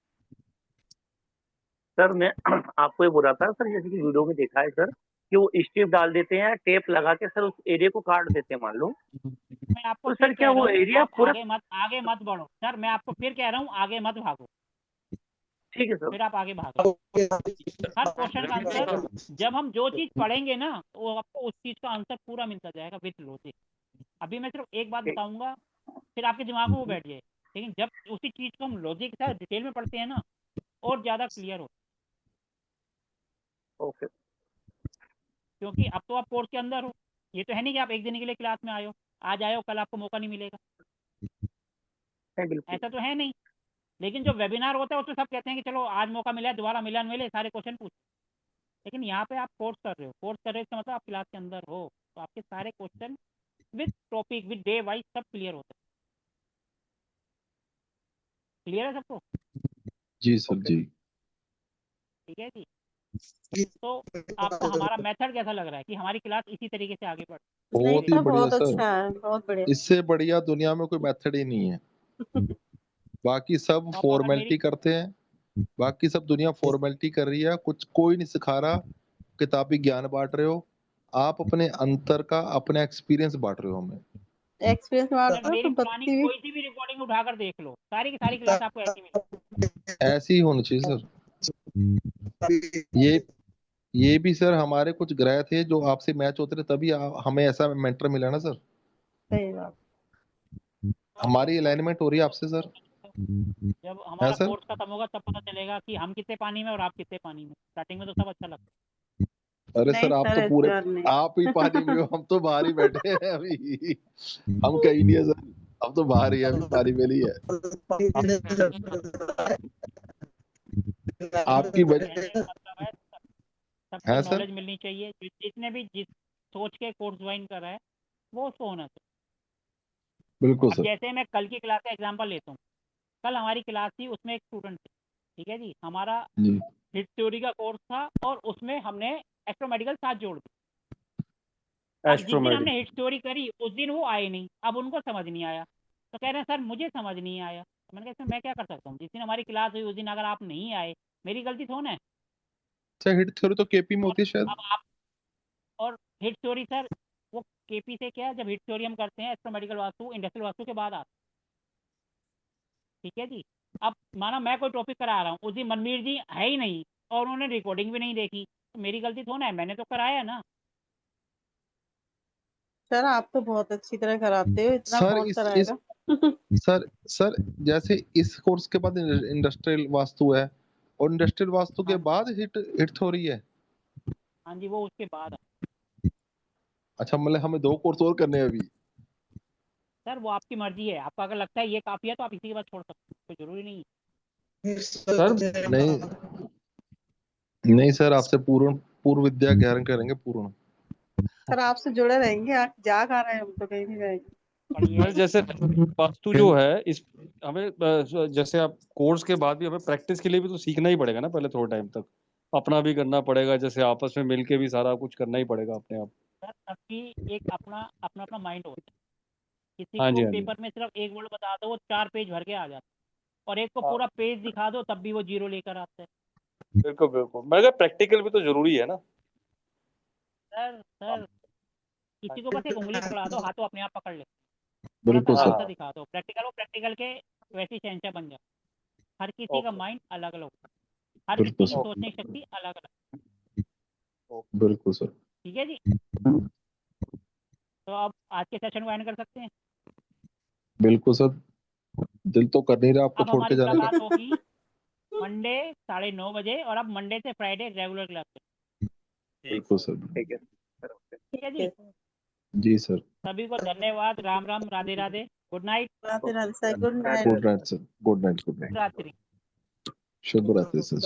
सर मैं आपको ये बोल रहा था सर, जैसे कि वीडियो में देखा है सर कि वो स्ट्रिप डाल देते हैं, टेप लगा के सर उस एरिया को काट देते हैं मान लो। मैं आपको तो फिर सर क्या कह रहा वो हूँ, एरिया आप पूरा? आगे मत बढ़ो सर, मैं आपको फिर कह रहा हूँ आगे मत भागो, ठीक है सर। फिर आप आगे भाग रहे हो। हर क्वेश्चन का आंसर, जब हम जो चीज पढ़ेंगे ना वो आपको उस चीज का आंसर पूरा मिलता जाएगा विद लॉजिक। अभी मैं सिर्फ एक बात बताऊंगा, फिर आपके दिमाग में वो बैठ जाए, लेकिन जब उसी चीज को हम लॉजिक के साथ डिटेल में पढ़ते हैं ना, और ज्यादा क्लियर हो। ओके। क्योंकि अब तो आप कोर्स के अंदर हो, ये तो है नहीं कि आप एक दिन के लिए क्लास में आयो, आज आयो कल आपको मौका नहीं मिलेगा, बिल्कुल। ऐसा तो है नहीं। लेकिन जो वेबिनार होता है उसमें सब कहते हैं कि चलो आज मौका मिला है, दोबारा मिला नहीं मिले, सारे क्वेश्चन पूछ। लेकिन यहाँ पे आप कोर्स कर रहे हो, कोर्स कर रहे हो इसका मतलब आप क्लास के अंदर हो, तो आपके सारे question with topic with day wise सब क्लियर होते हैं। क्लियर है सबको? जी सर जी। ठीक है जी। तो आपको हमारा मेथड कैसा लग रहा है कि हमारी क्लास इसी तरीके से आगे बढ़? नहीं बहुत ही सर बढ़िया बहुत सर, अच्छा है, बहुत बढ़िया। इससे बढ़िया दुनिया में कोई मेथड ही नहीं है। बाकी सब तो आपको अगर मेरी, फॉर्मेलिटी करते हैं, बाकी सब दुनिया फॉर्मेलिटी कर रही है, कुछ कोई नहीं सिखा रहा, किताबी ज्ञान बांट रहे हो। आप अपने अंतर का अपना एक्सपीरियंस बांट रहे हो हमें। एक्सपीरियंस सर मारता मेरी तो पुरानी बत्ती भी कोई सी भी रिकॉर्डिंग उठाकर देख लो, सारी की सारी क्लास आपको ऐसी मिलेगी। ऐसी ही होनी चाहिए सर। ये भी सर हमारे कुछ ग्रह थे जो आपसे मैच होते थे, तभी हमें ऐसा मेंटर मिला ना सर। सही बात। हमारी अलाइनमेंट हो रही है आपसे सर। जब है हमारा सर। कोर्स खत्म होगा तब पता चलेगा कि हम कितने पानी में और आप कितने पानी में। स्टार्टिंग में तो सब अच्छा लगता अरे नहीं सर आप सर, तो इस पूरे, बार नहीं। आप ही पानी में हो, हम तो बाहर ही बैठे हैं अभी। हम कहीं नहीं है सर, हम तो बाहर ही है, अभी पानी में नहीं है। आपकी है। वजह कहने का मतलब है सबको है सर। नॉलेज मिलनी चाहिए, जिसने भी जिस सोच के कोर्स ज्वाइन करा है वो उसको होना चाहिए। बिल्कुल अब सर। जैसे मैं कल की क्लास का एग्जांपल लेता हूँ, कल हमारी क्लास थी, उसमें एक स्टूडेंट थे, ठीक है जी, हमारा जी हिट थ्योरी का कोर्स था और उसमें हमने एस्ट्रोमेडिकल साथ जोड़ दी। अब जिस दिन हमने हिट थ्योरी करी उस दिन वो आए नहीं, अब उनको समझ नहीं आया, तो कह रहे हैं सर मुझे समझ नहीं आया। तो मैंने कहा इसमें मैं क्या कर सकता हूँ, जिस दिन हमारी क्लास हुई उस दिन अगर आप नहीं आए मेरी गलती थोड़ा है। सर हिट थ्योरी तो केपी में और होती है शायद। अब आप और हिट थ्योरी सर वो केपी से क्या, जब हिट थ्योरी हम करते हैं एस्ट्रोमेडिकल वास्तु इंडस्ट्रियल वास्तु के बाद आता, ठीक है जी। अब माना मैं कोई टॉपिक करा रहा हूँ, उस दिन मनवीर जी है ही नहीं और उन्होंने रिकॉर्डिंग भी नहीं देखी, तो मेरी गलती थोड़ा है, मैंने तो कराया ना। सर आप तो बहुत अच्छी तरह कराते हो, इतना सर कौन इस कराएगा। सर जैसे इस कोर्स के बाद इंडस्ट्रियल वास्तु है, और इंडस्ट्रियल वास्तु के हाँ बाद हिट हिट थ्योरी है। हाँ जी, वो उसके बाद है। अच्छा, मतलब हमें 2 कोर्स और करने हैं अभी। सर वो आपकी मर्जी है, आपको अगर लगता है ये काफ़ी है तो आप इसी के बाद छोड़ सकते हो, कोई जरूरी नहीं है। सर नहीं नहीं सर, आपसे पूर्ण पूर्व विद्या ग्रहण करेंगे पूर्ण। सर आपसे जुड़े रहेंगे, आप जा कहाँ रहे हैं, हम तो कहीं नहीं जाएंगे। बढ़िया सर है। जैसे वास्तु जो है इस हमें जैसे आप कोर्स के बाद भी हमें प्रैक्टिस के लिए भी तो सीखना ही पड़ेगा ना, पहले थोड़ा टाइम तक अपना भी करना पड़ेगा, जैसे आपस में मिलके भी सारा कुछ करना ही पड़ेगा अपने आप। सर सबकी एक अपना अपना अपना माइंड होता है, किसी हाँ जी, को हाँ जी। पेपर में सिर्फ एक वर्ड बता दो वो 4 पेज भर के आ जाता है, और एक को हाँ, पूरा पेज दिखा दो तब भी वो 0 लेकर आता है। बिल्कुल बिल्कुल, मैं प्रैक्टिकल भी तो जरूरी है ना। सर किसी को बस एक उंगली पकड़ा दो, हाथों अपने आप पकड़ ले, थोड़ा सा बिल्कुल हाँ सर। रास्ता हाँ, दिखा दो, प्रैक्टिकल वो प्रैक्टिकल के वैसे ही शहंशाह बन जाए। हर किसी का ओके माइंड अलग अलग होता है, हर बिल्कुल किसी की सर। सोचने की शक्ति अलग अलग, ओके। बिल्कुल सर। ठीक है जी। तो अब आज के सेशन को एंड कर सकते हैं। बिल्कुल सर, दिल तो कर नहीं रहा आपको अब छोड़ हमारी के जाने मुलाकात का। होगी मंडे 9:30 बजे, और अब मंडे से फ्राइडे रेगुलर क्लास है, बिल्कुल सर। ठीक है। ठीक है जी। जी सर। सभी को धन्यवाद, Ram Ram, Radhe Radhe, good night, Radhe Radhe sir, good night. Good night sir. Good night. Good night. रात्रि। शुभ रात्रि सर।